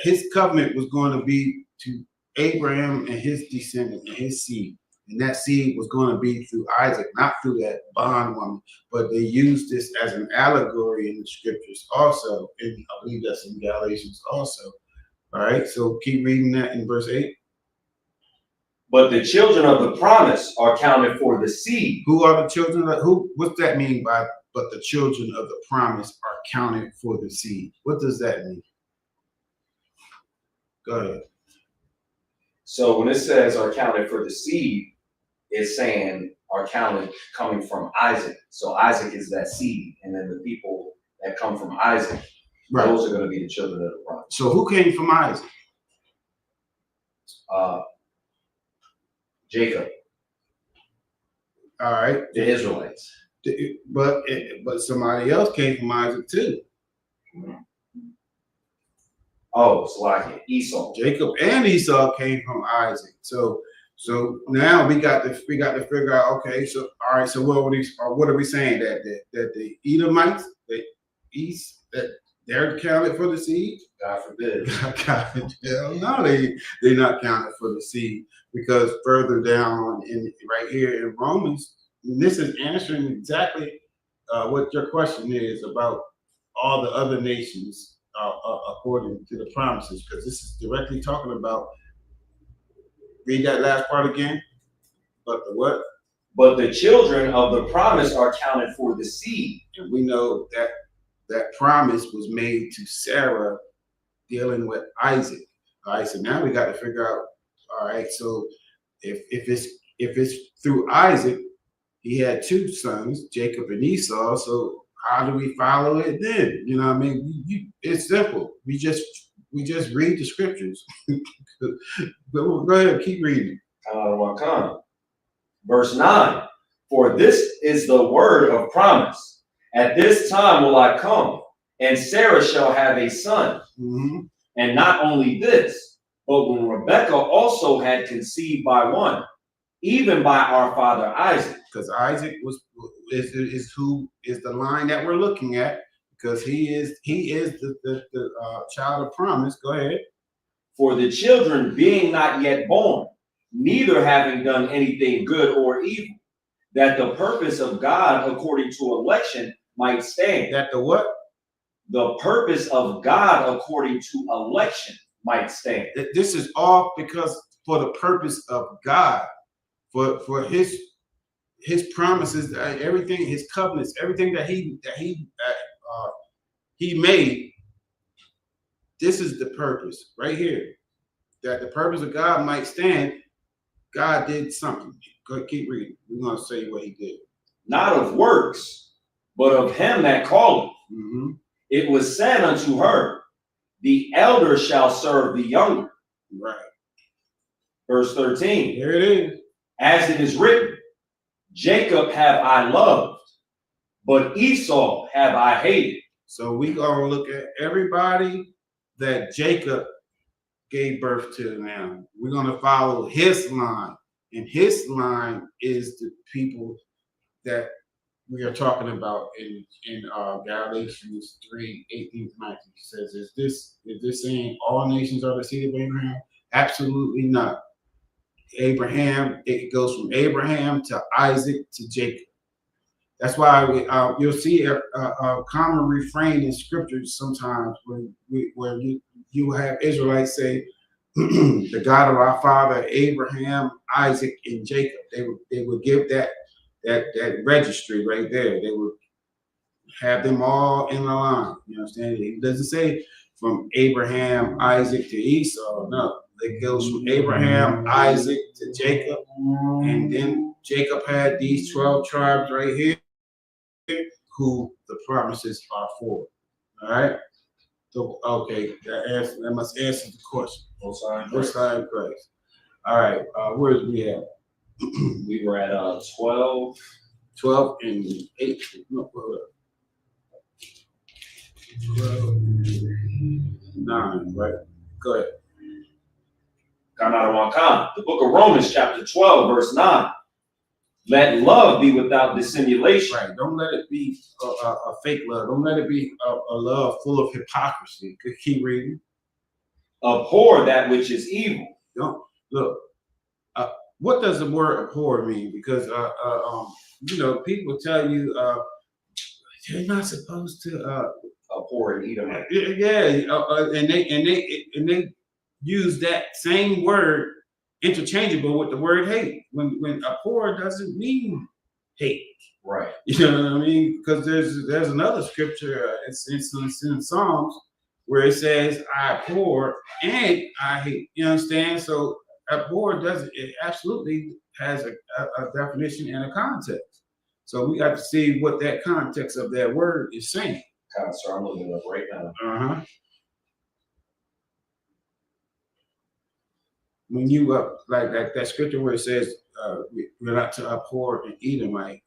S17: his covenant was going to be to Abraham and his descendants and his seed. And that seed was going to be through Isaac, not through that bondwoman. But they used this as an allegory in the scriptures also. And I believe that's in Galatians also. All right, so keep reading that in verse 8.
S18: But the children of the promise are counted for the seed.
S17: Who are the children of who? What's that mean by but the children of the promise are counted for the seed? What does that mean? Go ahead.
S18: So when it says are counted for the seed, it's saying are counted coming from Isaac. So Isaac is that seed, and then the people that come from Isaac, right, those are going to be the children of the promise.
S17: So who came from Isaac?
S18: Jacob.
S17: All right.
S18: The Israelites.
S17: But somebody else came from Isaac too.
S18: Oh, it's like Esau.
S17: Jacob and Esau came from Isaac. So now we got to figure out. Okay, so all right. So what are we saying that the Edomites, that they're counted for the seed?
S18: God forbid.
S17: No, they're not counted for the seed, because further down right here in Romans, and this is answering exactly what your question is about all the other nations according to the promises, because this is directly talking about. Read that last part again. But the what?
S18: But the children of the promise are counted for the seed.
S17: And we know that that promise was made to Sarah dealing with Isaac. All right, so now we got to figure out, all right, so if it's through Isaac, he had two sons, Jacob and Esau, so how do we follow it then? You know what I mean? It's simple. We just read the scriptures. Go ahead, keep reading.
S18: Verse 9, for this is the word of promise. At this time will I come, and Sarah shall have a son.
S17: Mm-hmm.
S18: And not only this, but when Rebekah also had conceived by one, even by our father Isaac.
S17: Because Isaac is who is the line that we're looking at, because he is the child of promise. Go ahead.
S18: For the children being not yet born, neither having done anything good or evil, that the purpose of God according to election might stand.
S17: That the what?
S18: The purpose of God according to election might stand.
S17: This is all because for the purpose of God, for his promises, everything, his covenants, everything that he made. This is the purpose right here, that the purpose of God might stand. God did something. Go keep reading. We're going to say what he did.
S18: Not of works, but of him that calleth.
S17: Mm-hmm.
S18: It was said unto her, the elder shall serve the younger.
S17: Right.
S18: Verse 13.
S17: Here it is.
S18: As it is written, Jacob have I loved, but Esau have I hated.
S17: So we going to look at everybody that Jacob gave birth to now. We're going to follow his line. And his line is the people that we are talking about in Galatians 3:18-19. Says, is this saying all nations are the seed of Abraham? Absolutely not. Abraham, it goes from Abraham to Isaac to Jacob. That's why you'll see a common refrain in scriptures sometimes where you have Israelites say, the God of our father Abraham, Isaac, and Jacob. They would give that registry right there. They would have them all in a line. You understand? It doesn't say from Abraham, Isaac to Esau. No, it goes from Abraham, Isaac to Jacob, and then Jacob had these 12 tribes right here, who the promises are for. All right. So okay, that must answer the question.
S18: Both sides
S17: of Christ. All right, where is we at?
S18: We were at 12.
S17: 12 and 8. No, 12, 9, right? Go ahead.
S18: The book of Romans, chapter 12, verse 9. Let love be without dissimulation.
S17: Right. Don't let it be a fake love. Don't let it be a love full of hypocrisy. Keep reading.
S18: Abhor that which is evil.
S17: Don't look. What does the word abhor mean? Because people tell you you're not supposed to
S18: abhor and eat them.
S17: And they use that same word interchangeable with the word hate. When abhor doesn't mean hate.
S18: Right.
S17: You know what I mean? Because there's another scripture, it's in Psalms, where it says, I abhor and I hate. You understand? So abhor it absolutely has a definition and a context. So we got to see what that context of that word is saying.
S18: So I'm looking it up right now.
S17: Uh-huh. When you like that scripture where it says we're not to abhor and eat them, like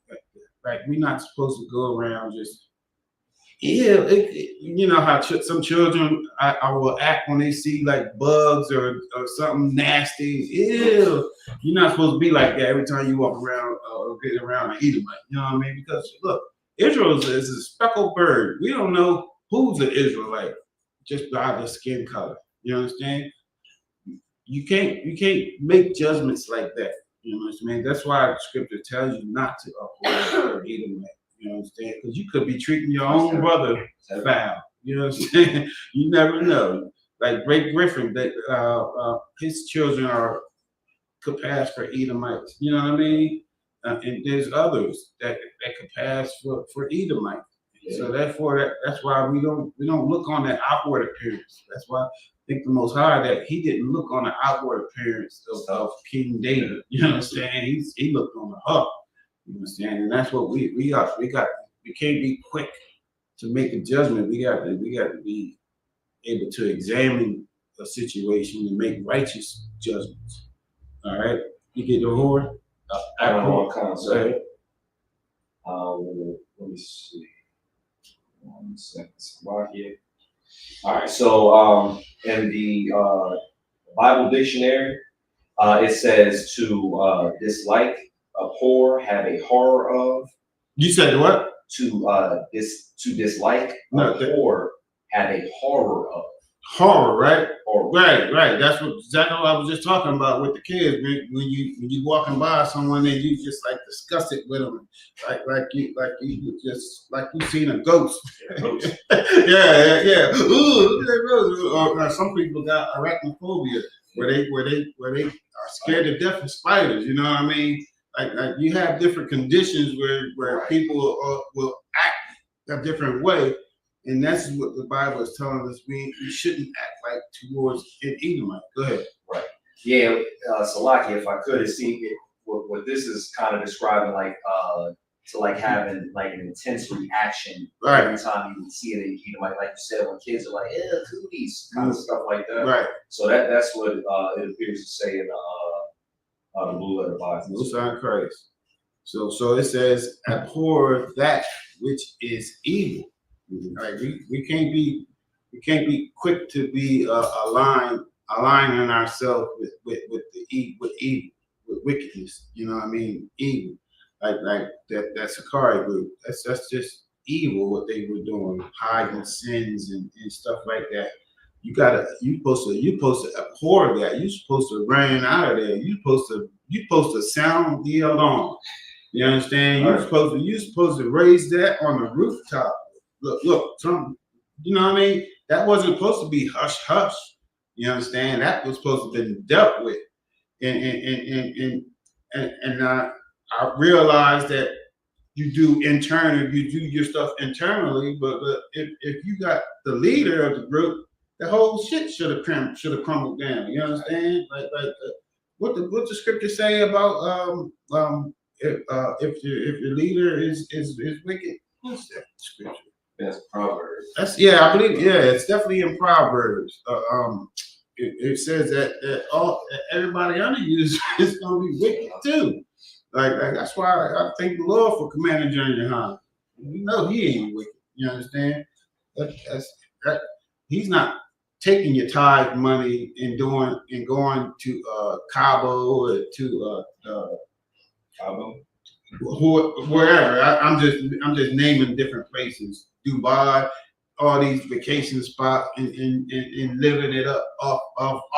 S17: we're not supposed to go around just you know how some children I will act when they see like bugs or something nasty. Ew, you're not supposed to be like that every time you walk around or get around and eat them. You know what I mean? Because look, Israel is a speckled bird. We don't know who's an Israelite just by the skin color. You understand? You can't make judgments like that. You know what I mean? That's why the scripture tells you not to abhor or eat them. You understand? Because you could be treating your own brother foul. You know what I'm saying? You never know. Like Ray Griffin, that his children could pass for Edomites. You know what I mean? And there's others that could pass for Edomites. So therefore, that's why we don't look on that outward appearance. That's why I think the Most High that He didn't look on the outward appearance of King David. You know what I'm saying? He looked on the heart. You know what I'm saying? And that's what we got. We can't be quick to make a judgment. We got to be able to examine a situation and make righteous judgments. All right, you get the whore.
S18: I don't know what concept. Let me see. 1 second. Right here. All right. So in the Bible dictionary, it says to dislike, abhor, have a horror of.
S17: You said what?
S18: To dislike, abhor, have a horror of.
S17: Horror, right? Right. That's exactly what I was just talking about with the kids. When you walking by someone and you just like discuss it with them, like you seen a ghost. Yeah. Ooh, look at that ghost. Or some people got arachnophobia where they are scared to death of spiders. You know what I mean? Like you have different conditions where people will act a different way. And that's what the Bible is telling us. We shouldn't act like towards an Edomite. Go ahead.
S18: Right. Yeah, Salaki, if I could, what this is kind of describing like to like having like an intense reaction every time you see an Edomite, like you said, when kids are like, cooties, kind of stuff like that.
S17: Right.
S18: So that's what it appears to say in the Blue Letter Bible.
S17: Most High Christ. So it says, abhor that which is evil. Like we can't be quick to be aligning ourselves with evil, with wickedness. You know what I mean? Evil, like that Sakari group. That's just evil what they were doing, hiding sins and stuff like that. You supposed to abhor that. You're supposed to run out of there. You're supposed to sound the alarm. You understand? You're supposed to raise that on the rooftop. Look, you know what I mean? That wasn't supposed to be hush hush. You understand? That was supposed to have been dealt with. And I realized that you do your stuff internally, but if you got the leader of the group, the whole shit should have crumbled down. You understand? Like what the scripture say about if your leader is wicked? What's that scripture?
S18: That's Proverbs.
S17: I believe. Yeah, it's definitely in Proverbs. It says that everybody under you is going to be wicked too. Like that's why I thank the Lord for Commander General Yohan. You know he ain't wicked. You understand? He's not taking your tithe money and going to Cabo or to
S18: Cabo.
S17: Wherever. I'm just naming different places. Dubai, all these vacation spots, and living it up off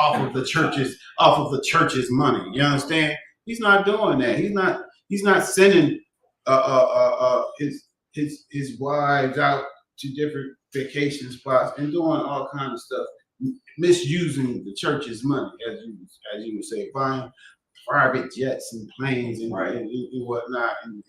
S17: of the church's money. You understand? He's not doing that. He's not sending his wives out to different vacation spots and doing all kinds of stuff, misusing the church's money, as you would say, buying private jets and planes and whatnot, and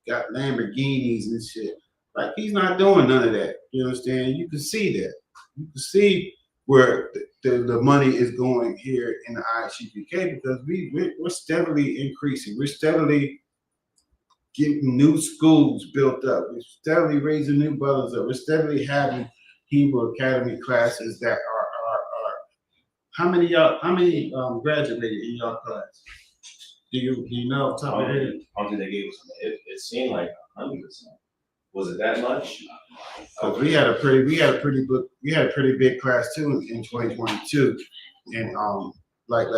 S17: got Lamborghinis and shit. Like he's not doing none of that. You understand? You can see that. You can see where the money is going here in the ISUPK because we're steadily increasing. We're steadily getting new schools built up. We're steadily raising new brothers up. We're steadily having Hebrew Academy classes that are how many graduated in your class? Do you know off the top of your head?
S18: I don't think they gave us. It seemed like 100%. Was it that much?
S17: Because we had a pretty big class too in 2022, and like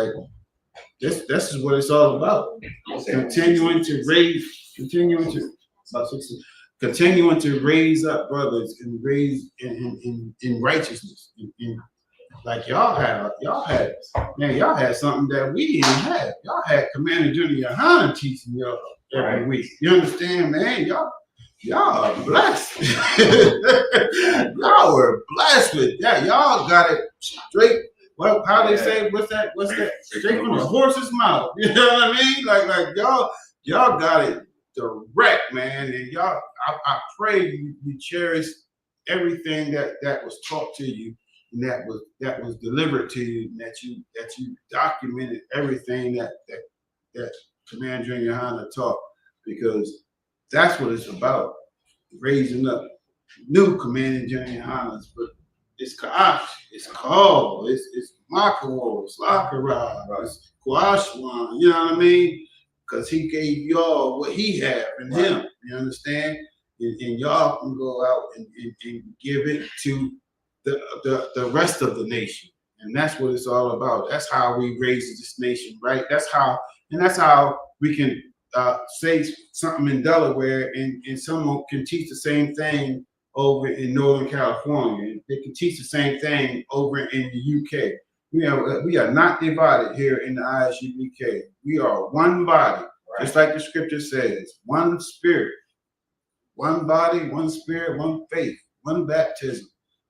S17: this is what it's all about. Continuing to raise up brothers and raise in righteousness. Like y'all had something that we didn't have. Y'all had Commander Junior Yohan teaching y'all every week. You understand, man? y'all are blessed. Y'all were blessed with that. Y'all got it straight. Well, how they say, what's that? Straight from the horse's mouth. You know what I mean? Like y'all got it direct, man. And y'all, I pray you cherish everything that was taught to you and that was delivered to you, and that you documented everything that Command Junior Honda taught, because that's what it's about, raising up new Command Junior Hondas. But it's Kaash, it's Call, it's Makawo, it's Lakara, it's Kwashwan, you know what I mean? Because he gave y'all what he had in him, you understand? And y'all can go out and give it to the rest of the nation. And that's what it's all about. That's how we raise this nation, right? That's how we can say something in Delaware and someone can teach the same thing over in Northern California. They can teach the same thing over in the UK. We are not divided here in the ISUPK. We are one body, just like the scripture says, one spirit, one body, one spirit, one faith, one baptism.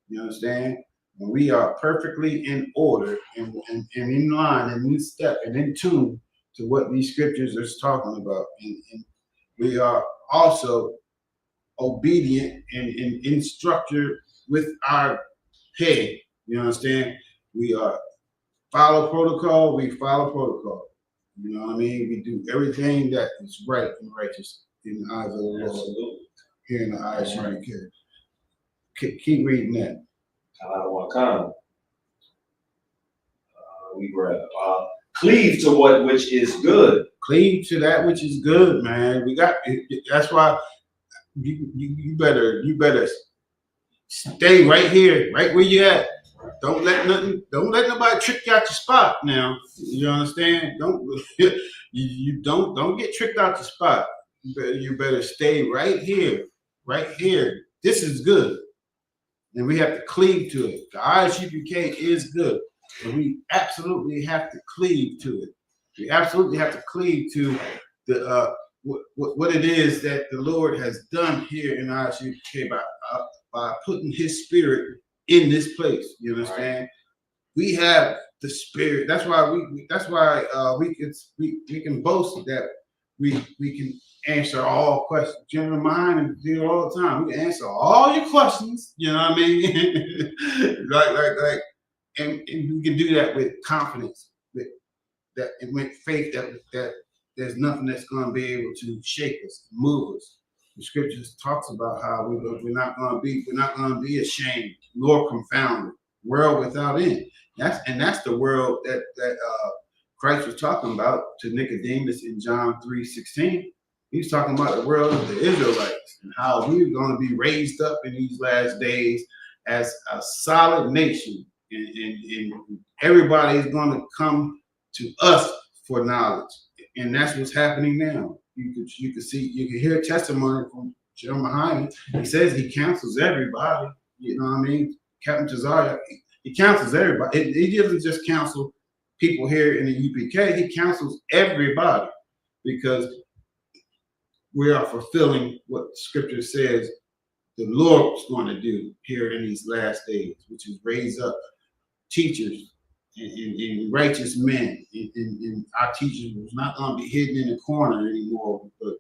S17: You understand? And we are perfectly in order and in line and in step and in tune to what these scriptures are talking about. And we are also obedient and in structure with our head. You understand? We are follow protocol, we follow protocol. You know what I mean? We do everything that is right and righteous in the eyes of the Lord.
S18: Absolutely.
S17: Here in the eyes of the kid. Keep reading that.
S18: We read, cleave to what which is good.
S17: Cleave to that which is good, man. That's why you better stay right here, right where you at. Don't let nobody trick you out your spot now. You understand? Don't get tricked out your spot. You better stay right here. Right here. This is good. And we have to cleave to it. The ISUPK is good. And we absolutely have to cleave to it. We absolutely have to cleave to the what it is that the Lord has done here in ISUPK by putting his spirit in this place. You understand? Right. We have the spirit. That's why we can boast that we can answer all questions. General mind and do all the time. We can answer all your questions. You know what I mean? like, and we can do that with confidence, with faith that there's nothing that's going to be able to shake us, move us. The scriptures talks about how we're not going to be ashamed nor confounded. World without end. That's the world that Christ was talking about to Nicodemus in John 3:16. He's talking about the world of the Israelites and how we're going to be raised up in these last days as a solid nation, and everybody is going to come to us for knowledge, and that's what's happening now. You can hear testimony from Jeremiah Hyman. He says he counsels everybody. You know what I mean? Captain Tazariak, he counsels everybody. He doesn't just counsel people here in the UPK. He counsels everybody, because we are fulfilling what Scripture says the Lord's going to do here in these last days, which is raise up teachers and righteous men. And our teachers are not going to be hidden in the corner anymore, but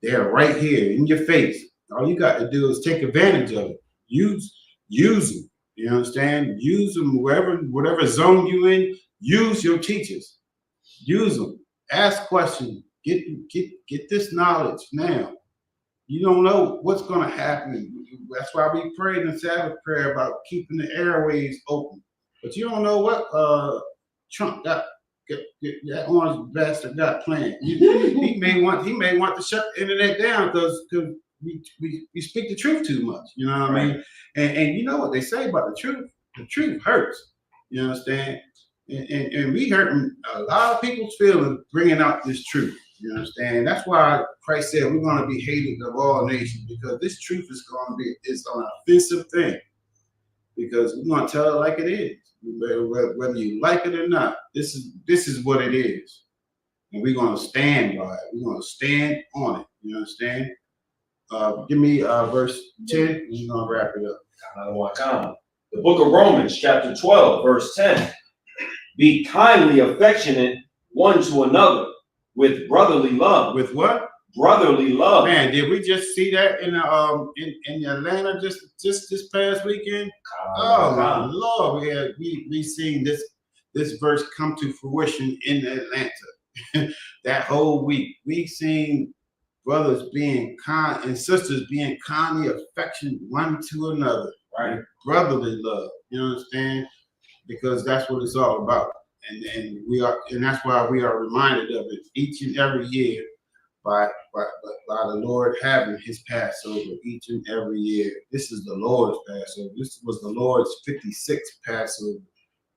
S17: they're right here in your face. All you got to do is take advantage of it. Use them. You understand? Use them whatever zone you in. Use your teachers. Use them. Ask questions. Get this knowledge now. You don't know what's going to happen. That's why we prayed in the Sabbath prayer about keeping the airways open. But you don't know what Trump got. That orange bastard got planned. He may want to shut the internet down because we speak the truth too much. You know what I mean? And you know what they say about the truth? The truth hurts. You understand? And we hurting a lot of people's feelings bringing out this truth. You understand? That's why Christ said we're going to be hated of all nations, because this truth is going to be an offensive thing. Because we're going to tell it like it is, whether you like it or not. This is what it is, and we're going to stand by it. We're going to stand on it. You understand? Give me verse 10, and we're gonna wrap it up.
S18: The book of Romans, chapter 12, verse 10. Be kindly affectionate one to another with brotherly love.
S17: With what?
S18: Brotherly love.
S17: Man, did we just see that in Atlanta just this past weekend? Oh my Lord, we seen this verse come to fruition in Atlanta. That whole week, we seen brothers being kind and sisters being kindly affectionate one to another.
S18: Right.
S17: Brotherly love. You understand? Because that's what it's all about. And that's why we are reminded of it each and every year by the Lord having his Passover each and every year. This is the Lord's Passover. This was the Lord's 56th Passover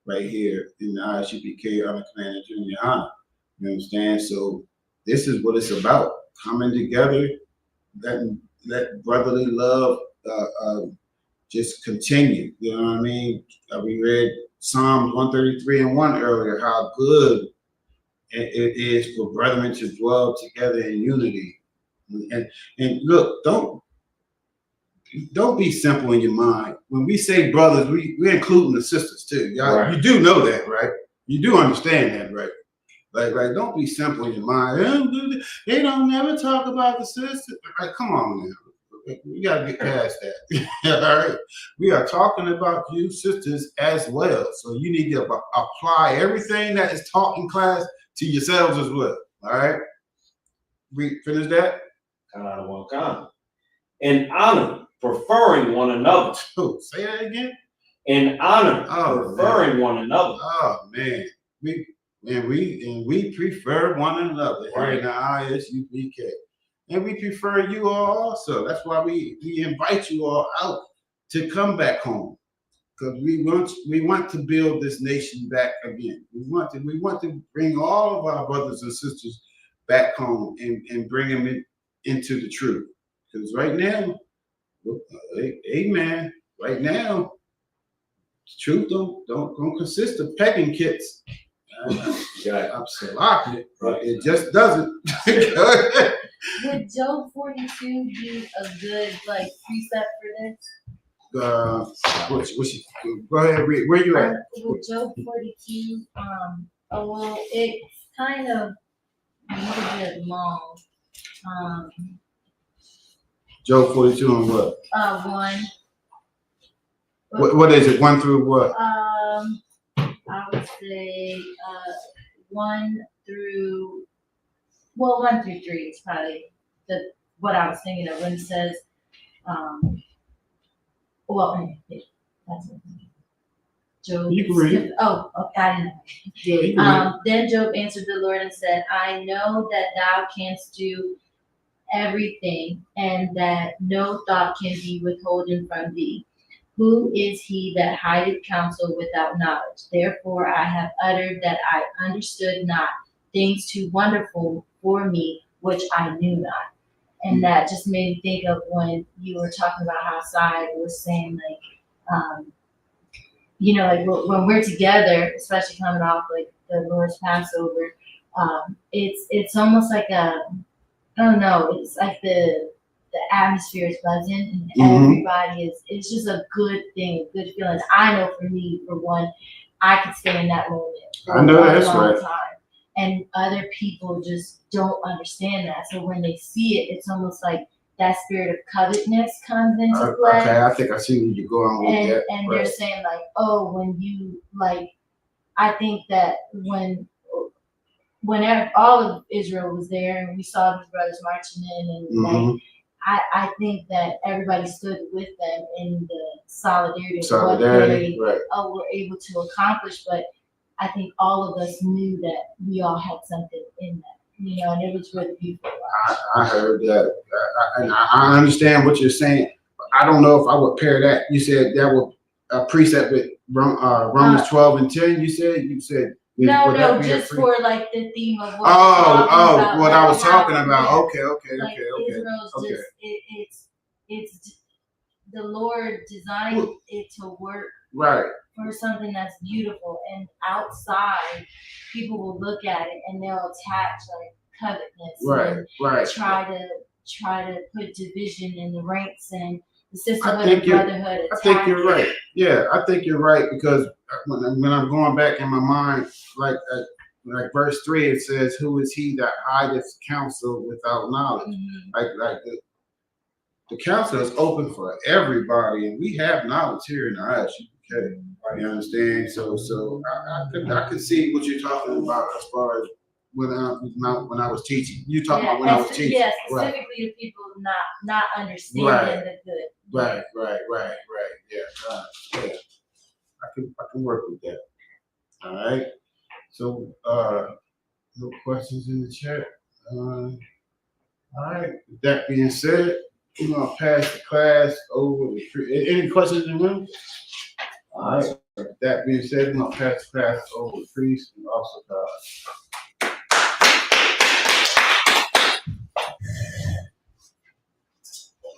S17: right here in the ISUPK Honor Command Junior Honor. You understand? So this is what it's about. Coming together, let brotherly love just continue. You know what I mean? We read Psalms 133:1 earlier, how good it is for brethren to dwell together in unity. And look, don't be simple in your mind. When we say brothers, we're including the sisters too. Y'all, right. You do know that, right? You do understand that, right? Like, don't be simple in your mind. They don't never talk about the sisters. Like, come on now. We got to get past that. All right. We are talking about you sisters as well. So you need to apply everything that is taught in class to yourselves as well. All right. We finish that?
S18: In honor, preferring one another.
S17: Oh, say that again.
S18: In honor, preferring one another.
S17: Oh man. We prefer one another here in the ISUPK. And we prefer you all also. That's why we invite you all out to come back home, because we want to build this nation back again. We want to bring all of our brothers and sisters back home and bring them into the truth. Because right now, amen. Right now, the truth don't consist of pecking kits. Absolutely, it just doesn't.
S19: Would Job 42 be a good precept for
S17: this? Go ahead, read. Where you at?
S19: With Job 42, well, it's kind of a little bit long.
S17: Job 42 on what?
S19: 1.
S17: What is it? 1 through what?
S19: I would say 1 through 3 is probably what I was thinking of when it says, that's it. Job.
S17: You can read it.
S19: Oh, okay, I didn't know. Then Job answered the Lord and said, I know that thou canst do everything, and that no thought can be withholden from thee. Who is he that hideth counsel without knowledge? Therefore I have uttered that I understood not, things too wonderful for me, which I knew not. And that just made me think of when you were talking about how Sai was saying, when we're together, especially coming off the Lord's Passover, it's almost like I don't know, it's like the atmosphere is buzzing and everybody it's just a good thing, a good feeling. I know for me, for one, I could stay in that moment for a long time. And other people just don't understand that. So when they see it, it's almost like that spirit of covetousness comes into play.
S17: Okay, I think I see where you're going with that.
S19: And they're saying when you I think that whenever all of Israel was there and we saw these brothers marching in and I think that everybody stood with them in the solidarity of what they were able to accomplish. But I think all of us knew that we all had something in that, and it was really beautiful.
S17: I heard that. I understand what you're saying. I don't know if I would pair that. You said that was a precept with Romans 12 and 10. You said.
S19: No, just for the theme of what
S17: what I was talking about. Okay.
S19: Israel's just it's the Lord designed it to work for something that's beautiful, and outside people will look at it and they'll attach covetousness and try to try to put division in the ranks and the
S17: I
S19: sisterhood
S17: think
S19: and
S17: you're,
S19: brotherhood.
S17: I think you're right. Yeah, I think you're right because when I'm going back in my mind, like verse 3, it says, "Who is he that hideth counsel without knowledge?" Like the council is open for everybody, and we have knowledge here in the ISUPK. You understand? So I could see what you're talking about as far as when I was teaching. You talking about when I was teaching?
S19: Yeah,
S17: Right.
S19: specifically to people not understanding the good.
S17: Right. Yeah, yeah. I can work with that. All right. So no questions in the chat. All right. With that being said, we're gonna pass the class over to any questions in the room? All right. With that being said, we're gonna pass the class over to priest and also God.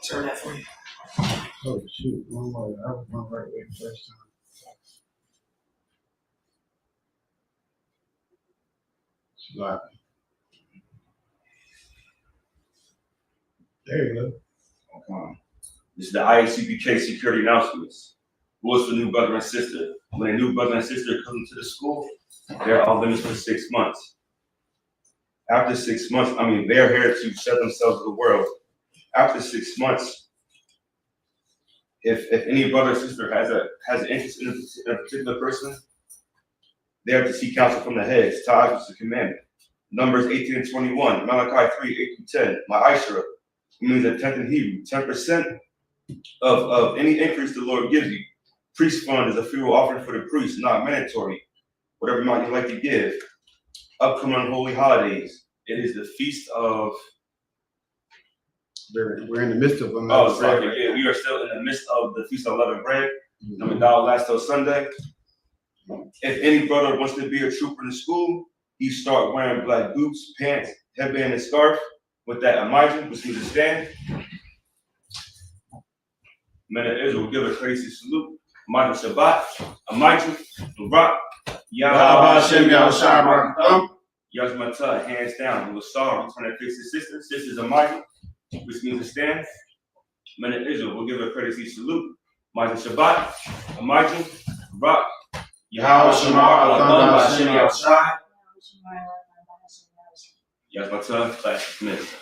S10: Turn that for you.
S17: Oh shoot! One more. I was going right way the first time. Slide. There you go.
S11: Okay. This is the ISUPK security announcements. Rules for new brother and sister. When a new brother and sister come to the school, they're on limits for 6 months. After 6 months, they're here to set themselves to the world. After 6 months, if any brother or sister has an interest in a particular person, they have to seek counsel from the heads. Ties is the commandment. Numbers 18 and 21, Malachi 3, 8 through 10, Ma'ashra, means a tenth in Hebrew. 10% of any increase the Lord gives you. Priest fund is a funeral offering for the priest, not mandatory. Whatever amount you like to give. Upcoming holy holidays. It is the feast of.
S17: We're in the midst of them.
S11: Oh, sorry. Yeah, we are still in the midst of the feast of unleavened bread. That will last till Sunday. If any brother wants to be a trooper in the school, he start wearing black boots, pants, headband, and scarf with that amijin, which means a stand. Men of Israel give a crazy salute. Amijin Shabbat, amijin, Barak, Yahweh Hashem, Yahushua Barak, Yajmata, hands down. He was sorry. Turn that face to sister. Sister's amijin, which means a stand. Men of Israel will give a courtesy salute. Amijin Shabbat, amijin, Barak, Yahweh Shemar, Hashem, Yahushua. Yes, my son, class dismissed.